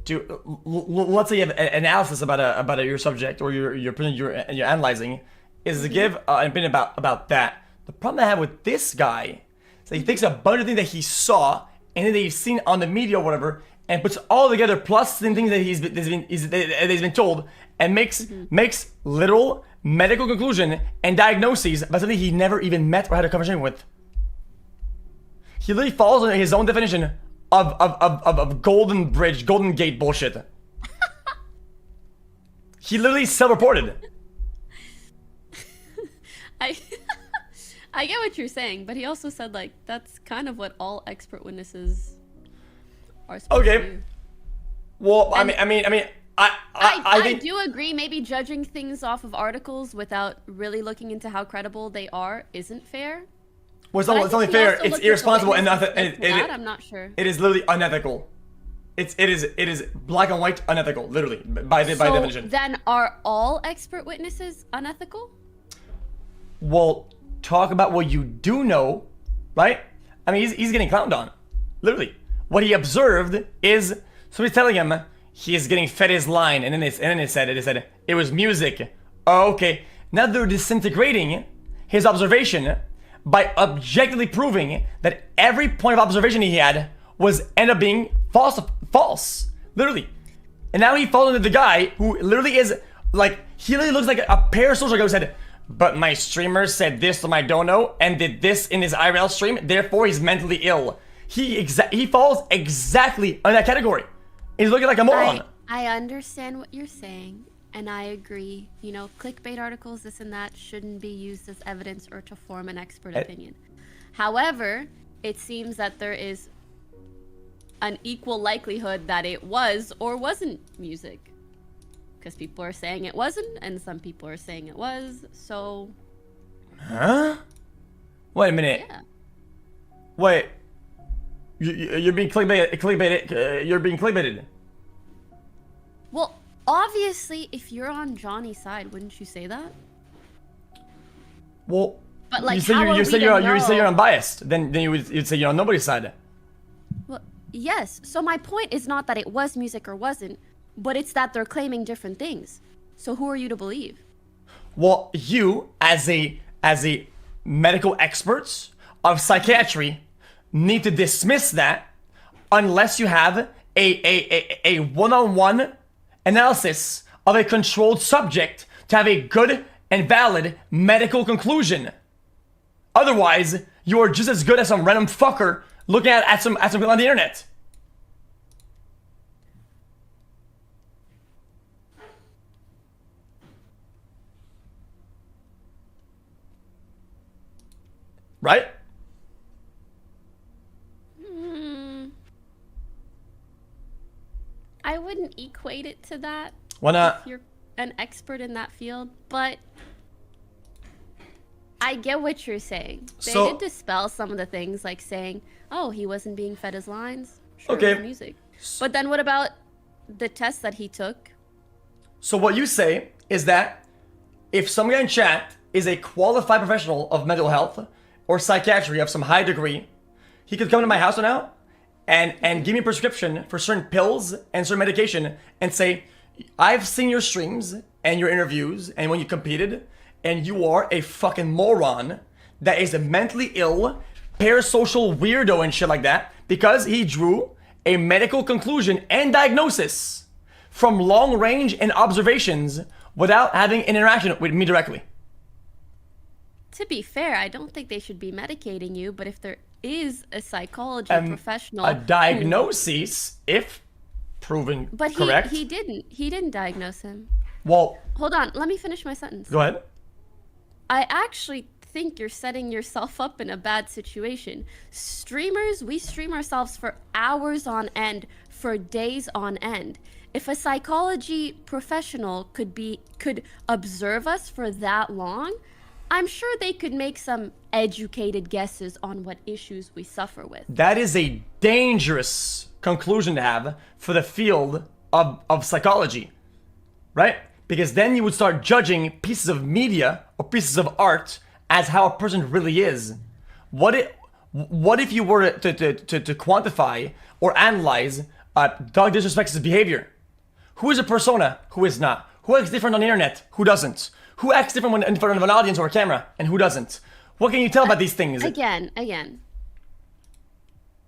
[SPEAKER 1] to let's say you have an analysis about your subject or you're analyzing, is to give an opinion about that. The problem I have with this guy is that he takes a bunch of things that he saw and then that he's seen on the media or whatever, and puts all together plus the things that he's been told, and makes literal medical conclusion and diagnoses about something he never even met or had a conversation with. He literally falls under his own definition of Golden Gate bullshit. He literally self-reported.
[SPEAKER 2] I get what you're saying, but he also said like that's kind of what all expert witnesses are supposed to do.
[SPEAKER 1] Well, and I mean,
[SPEAKER 2] I do agree. Maybe judging things off of articles without really looking into how credible they are isn't fair.
[SPEAKER 1] Well, it's only fair. It's irresponsible and not.
[SPEAKER 2] I'm not sure.
[SPEAKER 1] It is literally unethical. It is black and white unethical, literally by definition.
[SPEAKER 2] Then are all expert witnesses unethical?
[SPEAKER 1] Well, talk about what you do know, right? I mean, he's getting clowned on, literally. What he observed is somebody telling him he's getting fed his line, and then it said it was music. Oh, okay. Now they're disintegrating his observation by objectively proving that every point of observation he had was end up being false, literally. And now he falls into the guy who literally is like, he literally looks like a parasocial guy who said, but my streamer said this to my dono and did this in his IRL stream, therefore he's mentally ill. He falls exactly on that category. He's looking like a moron.
[SPEAKER 2] I understand what you're saying, and I agree. You know, clickbait articles, this and that, shouldn't be used as evidence or to form an expert opinion. However, it seems that there is an equal likelihood that it was or wasn't music. Because people are saying it wasn't, and some people are saying it was, so...
[SPEAKER 1] Huh? Wait a minute.
[SPEAKER 2] Yeah.
[SPEAKER 1] Wait. You're being clickbaited. You're being clickbaited.
[SPEAKER 2] Well, obviously, if you're on Johnny's side, wouldn't you say that?
[SPEAKER 1] Well,
[SPEAKER 2] but like,
[SPEAKER 1] you say you're unbiased. Then you'd say you're on nobody's side.
[SPEAKER 2] Well, Yes. So my point is not that it was music or wasn't, but it's that they're claiming different things. So who are you to believe?
[SPEAKER 1] Well, you, as a medical expert of psychiatry, need to dismiss that unless you have a one-on-one analysis of a controlled subject to have a good and valid medical conclusion. Otherwise, you are just as good as some random fucker looking at some people on the internet. Right?
[SPEAKER 2] I wouldn't equate it to that.
[SPEAKER 1] Why not?
[SPEAKER 2] If you're an expert in that field, but I get what you're saying. They did dispel some of the things, like saying, "Oh, he wasn't being fed his lines." Sure,
[SPEAKER 1] okay.
[SPEAKER 2] it was music. But then what about the test that he took?
[SPEAKER 1] So what you say is that if some guy in chat is a qualified professional of mental health or psychiatry of some high degree, he could come to my house now and give me a prescription for certain pills and certain medication and say, I've seen your streams and your interviews and when you competed, and you are a fucking moron that is a mentally ill, parasocial weirdo and shit like that, because he drew a medical conclusion and diagnosis from long range and observations without having an interaction with me directly.
[SPEAKER 2] To be fair, I don't think they should be medicating you, but if there is a psychology professional,
[SPEAKER 1] a diagnosis, if proven correct.
[SPEAKER 2] He didn't diagnose him.
[SPEAKER 1] Well,
[SPEAKER 2] hold on, let me finish my sentence.
[SPEAKER 1] Go ahead.
[SPEAKER 2] I actually think you're setting yourself up in a bad situation. Streamers, we stream ourselves for hours on end, for days on end. If a psychology professional could observe us for that long, I'm sure they could make some educated guesses on what issues we suffer with.
[SPEAKER 1] That is a dangerous conclusion to have for the field of psychology, right? Because then you would start judging pieces of media or pieces of art as how a person really is. What if you were to quantify or analyze Doug Disrespect's behavior? Who is a persona? Who is not? Who acts different on the internet? Who doesn't? Who acts different when in front of an audience or a camera? And who doesn't? What can you tell about these things?
[SPEAKER 2] Again.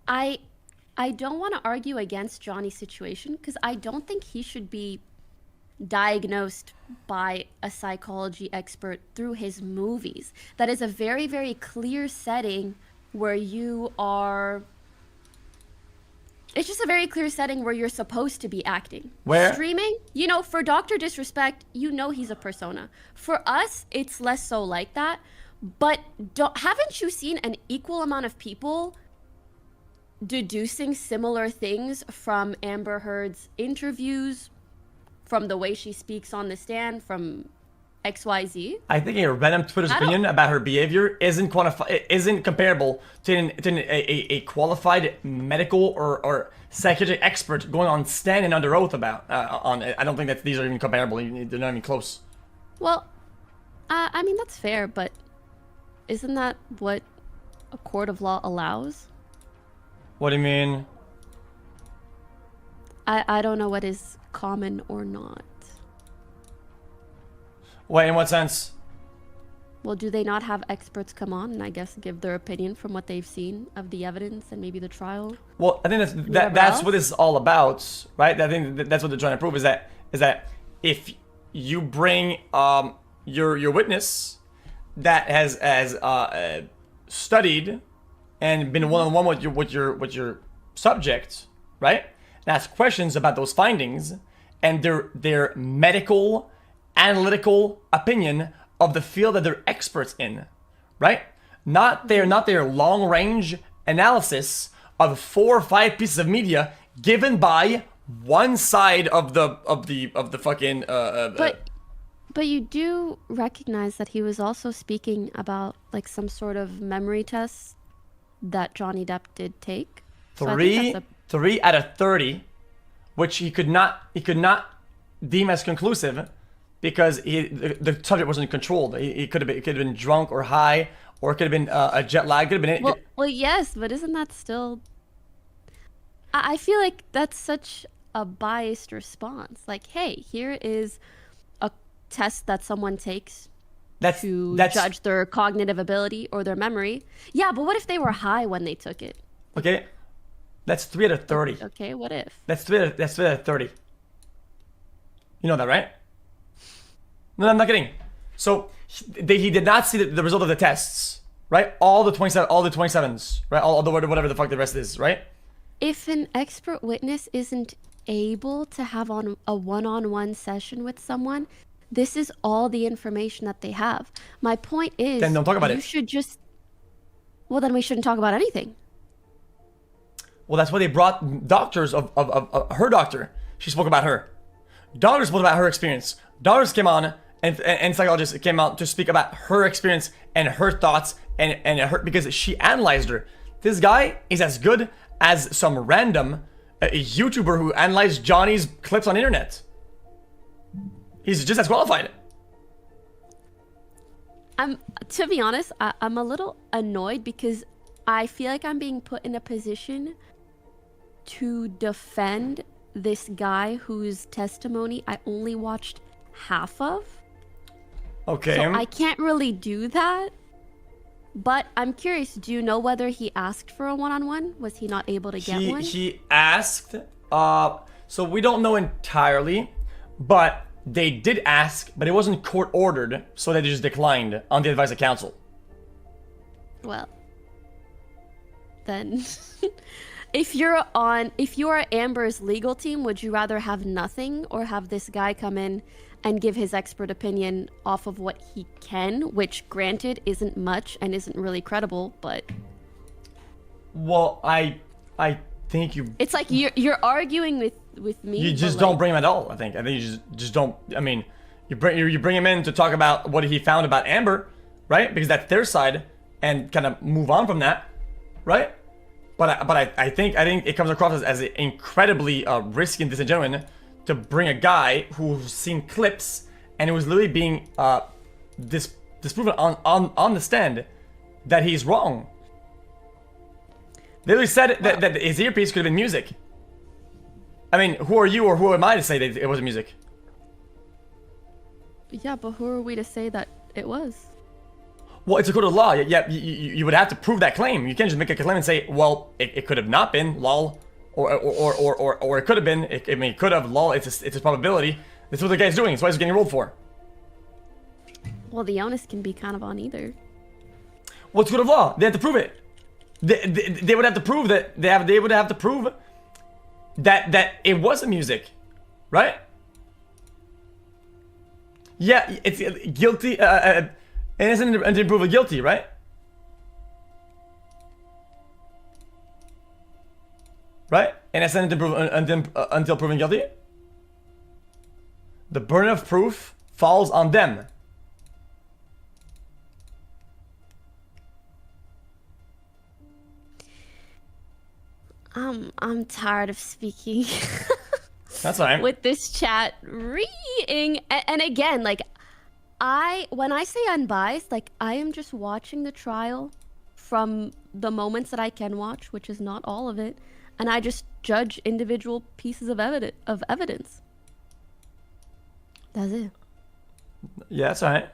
[SPEAKER 2] I don't want to argue against Johnny's situation because I don't think he should be diagnosed by a psychology expert through his movies. That is a very, very clear setting where you are... It's just a very clear setting where you're supposed to be acting.
[SPEAKER 1] Where?
[SPEAKER 2] Streaming, for Dr. Disrespect, he's a persona. For us, it's less so like that. But haven't you seen an equal amount of people deducing similar things from Amber Heard's interviews, from the way she speaks on the stand, from XYZ?
[SPEAKER 1] I think a random Twitter's opinion about her behavior isn't comparable to a qualified medical or psychiatric expert going on stand and under oath about on it. I don't think that these are even comparable. They're not even close.
[SPEAKER 2] Well, I mean that's fair, but isn't that what a court of law allows?
[SPEAKER 1] What do you mean?
[SPEAKER 2] I don't know what is common or not.
[SPEAKER 1] Wait, in what sense?
[SPEAKER 2] Well, do they not have experts come on and I guess give their opinion from what they've seen of the evidence and maybe the trial?
[SPEAKER 1] Well, I think that's what this is all about, right? I think that's what they're trying to prove is that if you bring your witness that has studied and been one-on-one with your subject, right? And ask questions about those findings and their medical analytical opinion of the field that they're experts in, right? Not their long range analysis of 4 or 5 pieces of media given by one side of the fucking
[SPEAKER 2] But you do recognize that he was also speaking about like some sort of memory test that Johnny Depp did take.
[SPEAKER 1] Three out of 30, which he could not deem as conclusive because the subject wasn't controlled. He could have been drunk or high, or it could have been a jet lag. Could have been
[SPEAKER 2] well, yes, but isn't that still? I feel like that's such a biased response. Like, hey, here is a test that someone takes to judge their cognitive ability or their memory. Yeah, but what if they were high when they took it?
[SPEAKER 1] Okay, that's 3 out of 30.
[SPEAKER 2] Okay, what if?
[SPEAKER 1] That's 3 out of 30. You know that, right? No, I'm not kidding. So he did not see the result of the tests, right? All the 27s, right? All the whatever the fuck the rest is, right?
[SPEAKER 2] If an expert witness isn't able to have a one-on-one session with someone, this is all the information that they have. My point is,
[SPEAKER 1] then don't talk about
[SPEAKER 2] you
[SPEAKER 1] it.
[SPEAKER 2] should just. Well, then we shouldn't talk about anything.
[SPEAKER 1] Well, that's why they brought doctors of her doctor. She spoke about her. Doctors spoke about her experience. Doctors came on and psychologists came out to speak about her experience and her thoughts and her, because she analyzed her. This guy is as good as some random YouTuber who analyzed Johnny's clips on the internet. He's just as qualified.
[SPEAKER 2] To be honest, I'm a little annoyed because I feel like I'm being put in a position to defend this guy whose testimony I only watched half of.
[SPEAKER 1] Okay.
[SPEAKER 2] So I can't really do that. But I'm curious, do you know whether he asked for a one-on-one? Was he not able to get one?
[SPEAKER 1] He asked, so we don't know entirely, but they did ask, but it wasn't court ordered, so they just declined on the advice of counsel.
[SPEAKER 2] Well, then if you are Amber's legal team, would you rather have nothing or have this guy come in and give his expert opinion off of what he can, which granted isn't much and isn't really credible, but
[SPEAKER 1] well, I think you,
[SPEAKER 2] it's like you're arguing with me.
[SPEAKER 1] you just
[SPEAKER 2] like,
[SPEAKER 1] don't bring him at all. I think you just don't. I mean, you bring him in to talk about what he found about Amber, right? Because that's their side, and kind of move on from that, right? But I think it comes across as incredibly risky and disingenuous to bring a guy who's seen clips and who was literally being disproven on the stand that he's wrong. They literally said that his earpiece could have been music. I mean, who are you or who am I to say that it wasn't music?
[SPEAKER 2] Yeah, but who are we to say that it was?
[SPEAKER 1] Well, it's a code of law. Yeah, you would have to prove that claim. You can't just make a claim and say, well, it could have not been, lol, or it could have been. It could have, lol. It's a probability. That's what the guy's doing. That's why he's getting rolled for.
[SPEAKER 2] Well, the onus can be kind of on either.
[SPEAKER 1] Well, it's code of law. They have to prove it. They would have to prove that they would have to prove that it wasn't music, right? Yeah, it's guilty. Innocent until proven guilty, right? Right? Innocent until proven guilty. The burden of proof falls on them.
[SPEAKER 2] I'm tired of speaking.
[SPEAKER 1] That's fine.
[SPEAKER 2] With this chat reading, and again, like, when I say unbiased, like, I am just watching the trial from the moments that I can watch, which is not all of it, and I just judge individual pieces of evidence. That's it.
[SPEAKER 1] Yeah, that's alright.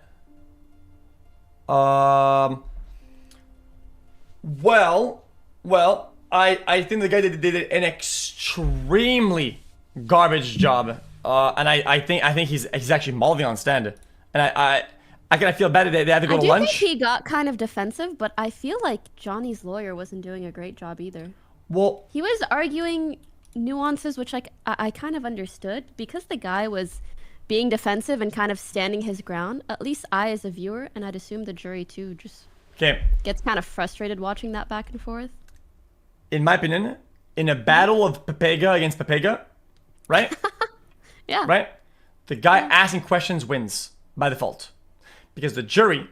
[SPEAKER 1] Well, I think the guy did an extremely garbage job, and I think he's actually molding on stand, and I kind of feel bad that they had to go to lunch.
[SPEAKER 2] I do think he got kind of defensive, but I feel like Johnny's lawyer wasn't doing a great job either.
[SPEAKER 1] Well,
[SPEAKER 2] he was arguing nuances, which like I kind of understood, because the guy was being defensive and kind of standing his ground. At least I, as a viewer, and I'd assume the jury too, just gets kind of frustrated watching that back and forth.
[SPEAKER 1] In my opinion, in a battle of Pepega against Pepega, right?
[SPEAKER 2] Yeah.
[SPEAKER 1] Right? The guy asking questions wins by default. Because the jury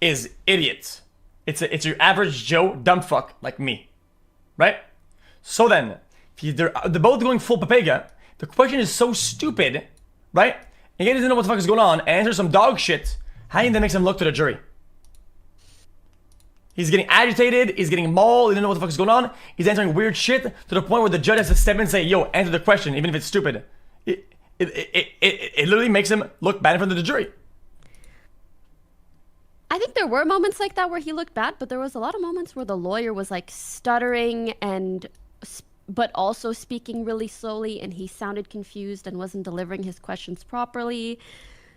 [SPEAKER 1] is idiots. It's your average Joe dumb fuck like me. Right? So then, if they're both going full Pepega, the question is so stupid, right? And he doesn't know what the fuck is going on and answers some dog shit. How do you think that makes him look to the jury? He's getting agitated. He's getting mauled. He doesn't know what the fuck is going on. He's answering weird shit to the point where the judge has to step in and say, "Yo, answer the question, even if it's stupid." It literally makes him look bad in front of the jury.
[SPEAKER 2] I think there were moments like that where he looked bad, but there was a lot of moments where the lawyer was like stuttering but also speaking really slowly, and he sounded confused and wasn't delivering his questions properly.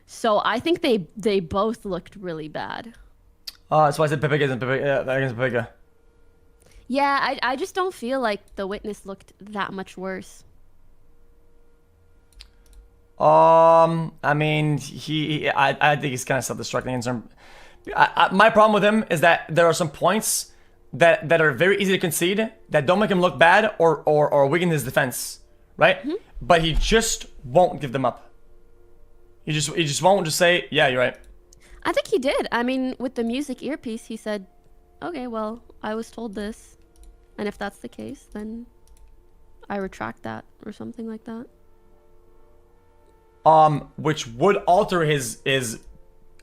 [SPEAKER 2] So I think they both looked really bad.
[SPEAKER 1] That's why I said Pepe against Pepe.
[SPEAKER 2] Yeah, I just don't feel like the witness looked that much worse.
[SPEAKER 1] I mean, I think he's kind of self-destructing in terms. My problem with him is that there are some points that are very easy to concede that don't make him look bad or weaken his defense, right? Mm-hmm. But he just won't give them up. He just won't just say, yeah, you're right.
[SPEAKER 2] I think he did. I mean, with the music earpiece, he said, okay, well, I was told this, and if that's the case, then I retract that or something like that.
[SPEAKER 1] Which would alter his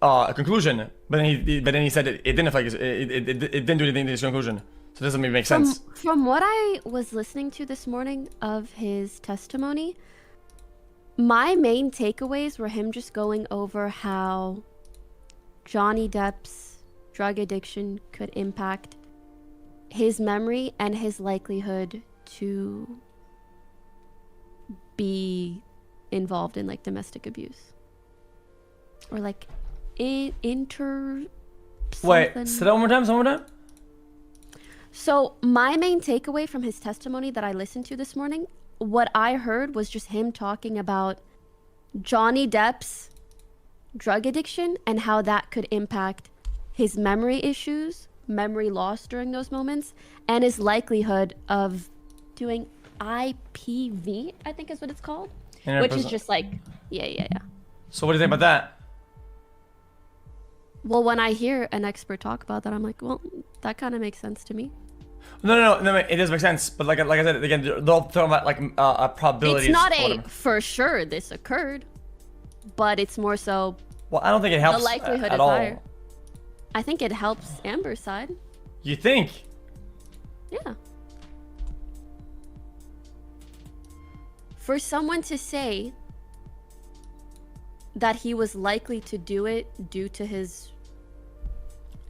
[SPEAKER 1] conclusion, but then he said it didn't affect it didn't do anything to his conclusion, so it doesn't even make sense.
[SPEAKER 2] From what I was listening to this morning of his testimony, my main takeaways were him just going over how Johnny Depp's drug addiction could impact his memory and his likelihood to be involved in like domestic abuse or like Wait,
[SPEAKER 1] say that one more time.
[SPEAKER 2] So my main takeaway from his testimony that I listened to this morning, what I heard was just him talking about Johnny Depp's drug addiction and how that could impact his memory issues, memory loss during those moments, and his likelihood of doing IPV, I think is what it's called. Which is just like, yeah.
[SPEAKER 1] So what do you think about that?
[SPEAKER 2] Well, when I hear an expert talk about that, I'm like, well, that kind of makes sense to me.
[SPEAKER 1] No, it does make sense. But like I said, again, they're all talking about like probabilities.
[SPEAKER 2] It's not for sure this occurred, but it's more so.
[SPEAKER 1] Well, I don't think it helps
[SPEAKER 2] the likelihood
[SPEAKER 1] at
[SPEAKER 2] is
[SPEAKER 1] all.
[SPEAKER 2] higher. I think it helps Amber's side.
[SPEAKER 1] You think?
[SPEAKER 2] Yeah. For someone to say that he was likely to do it due to his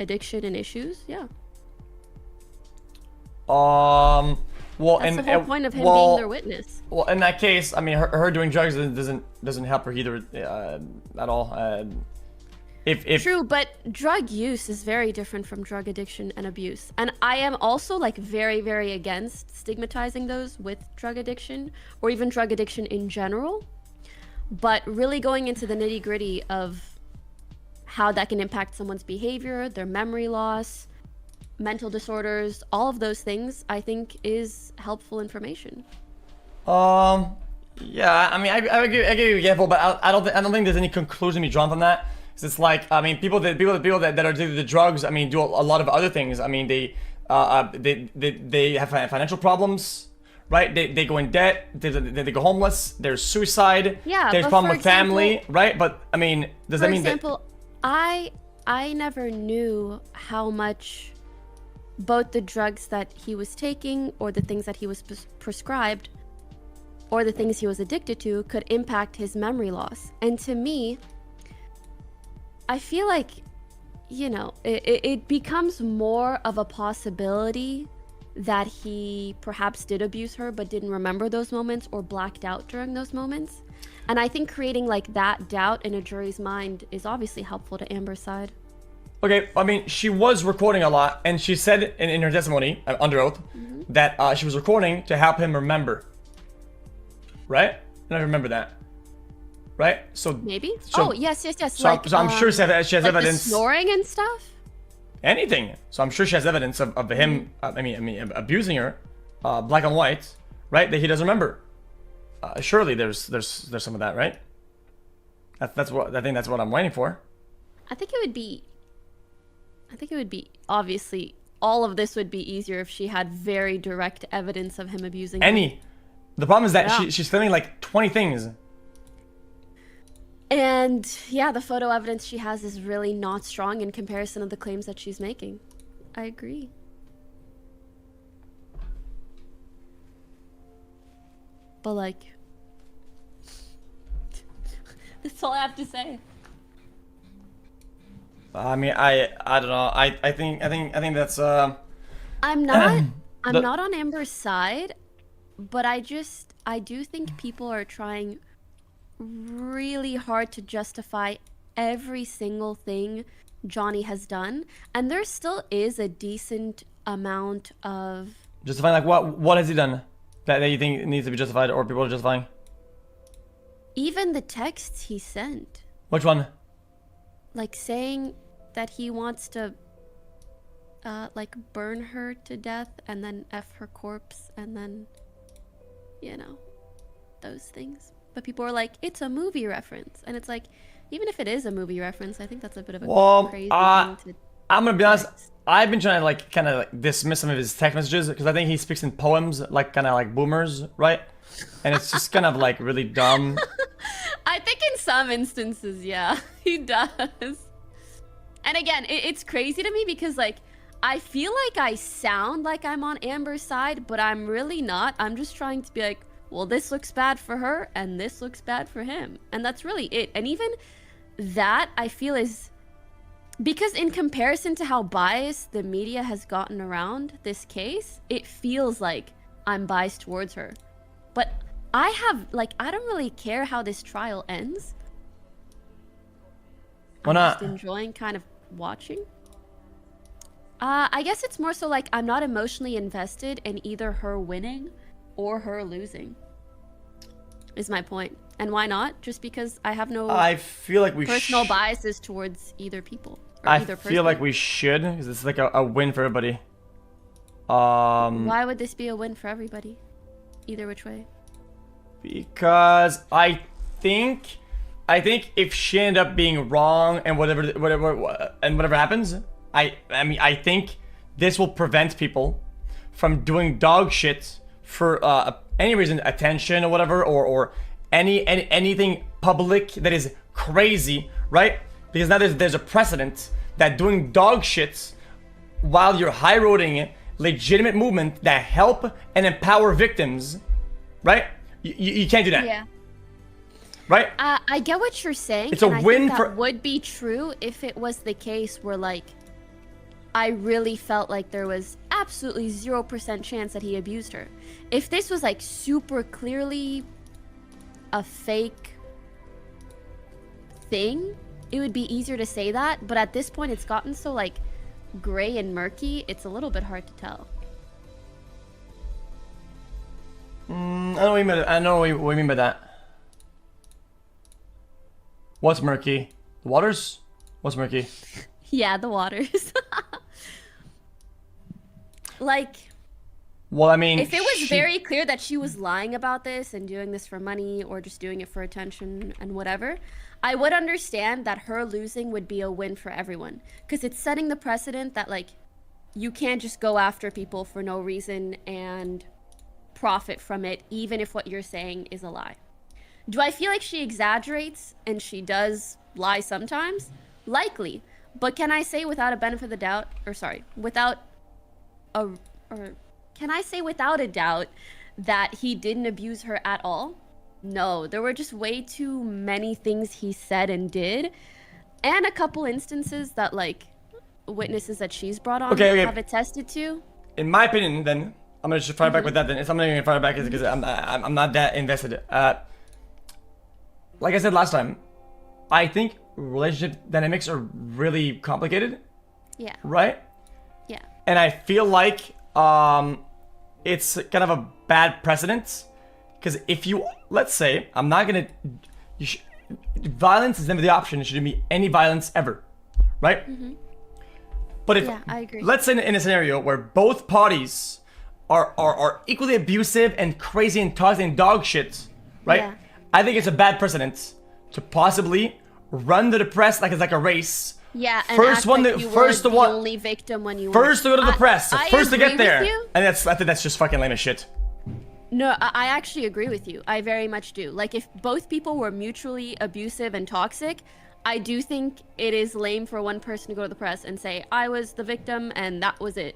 [SPEAKER 2] addiction and issues, yeah.
[SPEAKER 1] Well,
[SPEAKER 2] that's the whole point of him being their witness.
[SPEAKER 1] Well, in that case, I mean, her doing drugs doesn't help her either at all. If
[SPEAKER 2] True, but drug use is very different from drug addiction and abuse. And I am also like very, very against stigmatizing those with drug addiction or even drug addiction in general. But really going into the nitty-gritty of how that can impact someone's behavior, their memory loss, mental disorders, all of those things, I think is helpful information.
[SPEAKER 1] Yeah, I mean, I give you careful, but I don't think there's any conclusion to be drawn from that. It's like, I mean, people that are addicted to drugs, I mean, do a lot of other things. I mean, they have financial problems, right? They go in debt. They go homeless. There's suicide.
[SPEAKER 2] Yeah,
[SPEAKER 1] there's problem with family, right? But I mean, does that mean that? For example,
[SPEAKER 2] I never knew how much both the drugs that he was taking or the things that he was prescribed or the things he was addicted to could impact his memory loss. And to me, I feel like, you know, it becomes more of a possibility that he perhaps did abuse her but didn't remember those moments or blacked out during those moments. And I think creating like that doubt in a jury's mind is obviously helpful to Amber's side.
[SPEAKER 1] Okay, I mean, she was recording a lot, and she said in her testimony, under oath, that she was recording to help him remember. Right? And I remember that. Right? So
[SPEAKER 2] maybe.
[SPEAKER 1] So,
[SPEAKER 2] yes.
[SPEAKER 1] So, I'm sure she has
[SPEAKER 2] like
[SPEAKER 1] evidence.
[SPEAKER 2] The snoring and stuff.
[SPEAKER 1] Anything. So I'm sure she has evidence of him. I mean, abusing her, black and white, right? That he doesn't remember. Surely there's some of that, right? That's what I think. That's what I'm waiting for.
[SPEAKER 2] I think it would be obviously all of this would be easier if she had very direct evidence of him abusing her.
[SPEAKER 1] The problem is that she's filming like 20 things.
[SPEAKER 2] And yeah, the photo evidence she has is really not strong in comparison of the claims that she's making. I agree. But like, that's all I have to say.
[SPEAKER 1] I mean, I don't know. I think that's
[SPEAKER 2] I'm not on Amber's side, but I do think people are trying really hard to justify every single thing Johnny has done, and there still is a decent amount of
[SPEAKER 1] justifying. Like what has he done that you think needs to be justified, or people are justifying?
[SPEAKER 2] Even the texts he sent.
[SPEAKER 1] Which one?
[SPEAKER 2] Like saying that he wants to like burn her to death and then F her corpse and then, you know, those things. But people are like, it's a movie reference. And it's like, even if it is a movie reference, I think that's a bit of a crazy thing to...
[SPEAKER 1] I'm gonna be honest, I've been trying to like kind of like dismiss some of his text messages because I think he speaks in poems, like kind of like boomers, right? And it's just kind of like really dumb.
[SPEAKER 2] I think in some instances, yeah, he does. And again, it's crazy to me because like, I feel like I sound like I'm on Amber's side, but I'm really not. I'm just trying to be like, well, this looks bad for her and this looks bad for him. And that's really it. And even that I feel is because in comparison to how biased the media has gotten around this case, it feels like I'm biased towards her. But I don't really care how this trial ends.
[SPEAKER 1] Why not?
[SPEAKER 2] I'm just enjoying kind of watching. I guess it's more so like I'm not emotionally invested in either her winning or her losing. Is my point. And why not? Just because I have no
[SPEAKER 1] I feel like we
[SPEAKER 2] personal biases towards either people. Or
[SPEAKER 1] I
[SPEAKER 2] either
[SPEAKER 1] feel like we should, because it's like a win for everybody.
[SPEAKER 2] Why would this be a win for everybody? Either which way.
[SPEAKER 1] Because I think if she ended up being wrong and whatever happens, I mean I think this will prevent people from doing dog shit for any reason, attention or whatever, or anything public that is crazy, right? Because now there's a precedent that doing dog shit while you're high-roading legitimate movement that help and empower victims, right? You can't do that.
[SPEAKER 2] Yeah.
[SPEAKER 1] Right?
[SPEAKER 2] I get what you're saying.
[SPEAKER 1] It's a win
[SPEAKER 2] think
[SPEAKER 1] for.
[SPEAKER 2] that would be true if it was the case where like I really felt like there was absolutely 0% chance that he abused her. If this was like super clearly a fake thing, it would be easier to say that. But at this point, it's gotten so like gray and murky, it's a little bit hard to tell.
[SPEAKER 1] I know what you mean by that. What's murky? The waters? What's murky?
[SPEAKER 2] Yeah, the waters. Like,
[SPEAKER 1] well, I mean,
[SPEAKER 2] if it was very clear that she was lying about this and doing this for money or just doing it for attention and whatever, I would understand that her losing would be a win for everyone. Because it's setting the precedent that, like, you can't just go after people for no reason and profit from it, even if what you're saying is a lie. Do I feel like she exaggerates and she does lie sometimes? Likely. But can I say without a benefit of the doubt, can I say without a doubt that he didn't abuse her at all? No, there were just way too many things he said and did, and a couple instances that like witnesses that she's brought on have attested to.
[SPEAKER 1] In my opinion, then I'm gonna just fire back with that. Then it's something I'm gonna fire back because I'm not that invested. Like I said last time, I think relationship dynamics are really complicated.
[SPEAKER 2] Yeah.
[SPEAKER 1] Right?
[SPEAKER 2] Yeah.
[SPEAKER 1] And I feel like it's kind of a bad precedent. Because if you, let's say, violence is never the option. It shouldn't be any violence ever. Right? Mm-hmm. But if,
[SPEAKER 2] yeah, I agree.
[SPEAKER 1] Let's say in a scenario where both parties are equally abusive and crazy and toxic and dog shit, right? Yeah. I think it's a bad precedent to possibly run to the press like it's like a race.
[SPEAKER 2] Yeah, and
[SPEAKER 1] first one,
[SPEAKER 2] like the only victim when you
[SPEAKER 1] first to go to the press, first to get there, and I think that's just fucking lame as shit.
[SPEAKER 2] No, I actually agree with you. I very much do. Like, if both people were mutually abusive and toxic, I do think it is lame for one person to go to the press and say, I was the victim and that was it.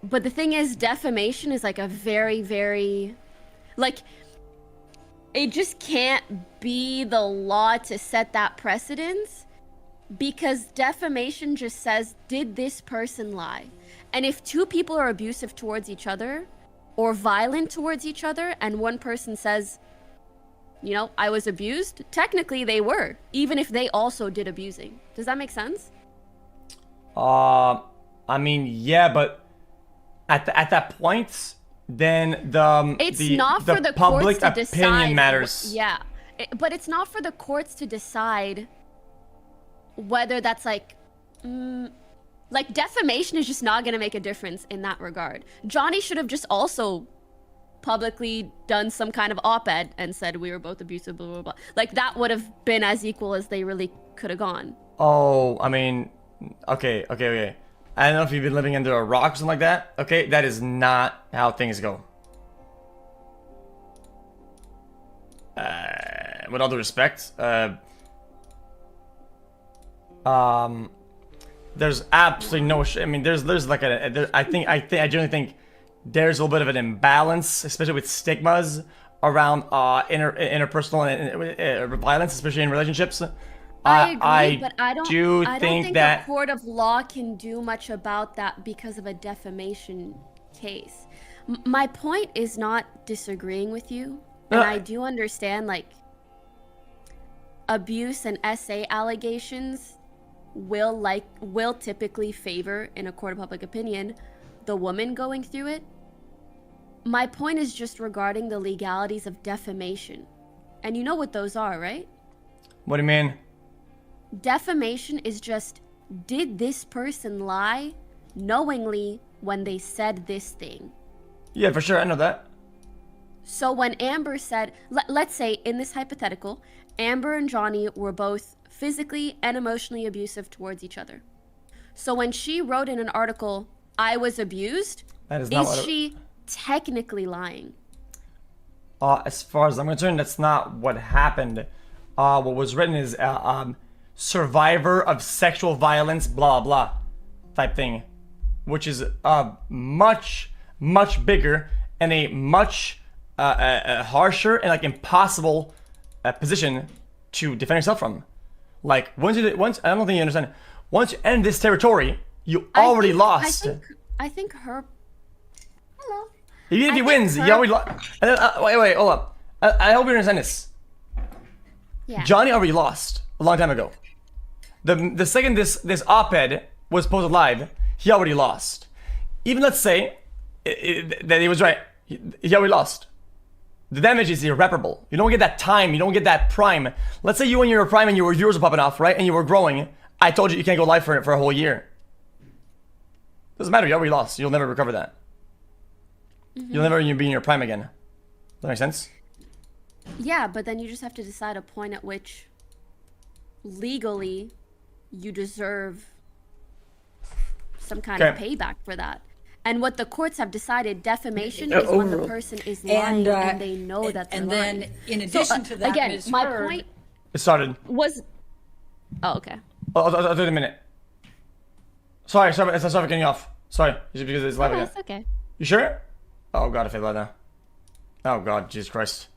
[SPEAKER 2] But the thing is, defamation is like a very, very... Like, it just can't be the law to set that precedence, because defamation just says, did this person lie? And if two people are abusive towards each other or violent towards each other, and one person says, you know, I was abused, technically they were, even if they also did abusing. Does that make sense?
[SPEAKER 1] I mean, yeah, but at that point, then the public opinion matters.
[SPEAKER 2] Yeah, but it's not for the courts to decide whether that's like defamation is just not going to make a difference in that regard. Johnny should have just also publicly done some kind of op-ed and said we were both abusive, blah, blah, blah. Like, that would have been as equal as they really could have gone.
[SPEAKER 1] Oh, I mean, okay. I don't know if you've been living under a rock or something like that. Okay, that is not how things go. With all due respect, there's absolutely no. I mean, there's like I genuinely think there's a little bit of an imbalance, especially with stigmas around interpersonal and violence, especially in relationships.
[SPEAKER 2] I agree, but I don't think
[SPEAKER 1] that
[SPEAKER 2] a court of law can do much about that because of a defamation case. My point is not disagreeing with you, and I do understand, like, abuse and SA allegations will typically favor, in a court of public opinion, the woman going through it. My point is just regarding the legalities of defamation. And you know what those are, right?
[SPEAKER 1] What do you mean?
[SPEAKER 2] Defamation is just, did this person lie knowingly when they said this thing?
[SPEAKER 1] Yeah, for sure, I know that.
[SPEAKER 2] So when Amber said, let's say in this hypothetical, Amber and Johnny were both physically and emotionally abusive towards each other. So when she wrote in an article, I was abused, is she technically lying?
[SPEAKER 1] As far as I'm concerned, that's not what happened. What was written is survivor of sexual violence, blah blah, type thing, which is much bigger and a much harsher and like impossible position to defend yourself from. Like once I don't think you understand. Once you end this territory, you already lost.
[SPEAKER 2] I think her. Hello.
[SPEAKER 1] Even if he wins, he already lost. Wait, hold up. I hope you understand this.
[SPEAKER 2] Yeah.
[SPEAKER 1] Johnny already lost a long time ago. The second this op-ed was posted live, he already lost. Even let's say that he was right, he already lost. The damage is irreparable. You don't get that time, you don't get that prime. Let's say you when you were prime and your viewers were popping off, right? And you were growing. I told you can't go live for a whole year. Doesn't matter, you already lost. You'll never recover that. You'll never be in your prime again. Does that make sense?
[SPEAKER 2] Yeah, but then you just have to decide a point at which legally you deserve some kind of payback for that. And what the courts have decided, defamation is when the person is lying and they know that they're lying.
[SPEAKER 4] And then, in addition to that,
[SPEAKER 2] again,
[SPEAKER 4] Ms.
[SPEAKER 2] my
[SPEAKER 4] Heard,
[SPEAKER 2] point
[SPEAKER 1] It started.
[SPEAKER 2] was... Oh, okay.
[SPEAKER 1] I'll do it in a minute. Sorry for getting off. Sorry, just because it's live again.
[SPEAKER 2] It's okay.
[SPEAKER 1] You sure? Oh god, I feel bad now. Oh god, Jesus Christ.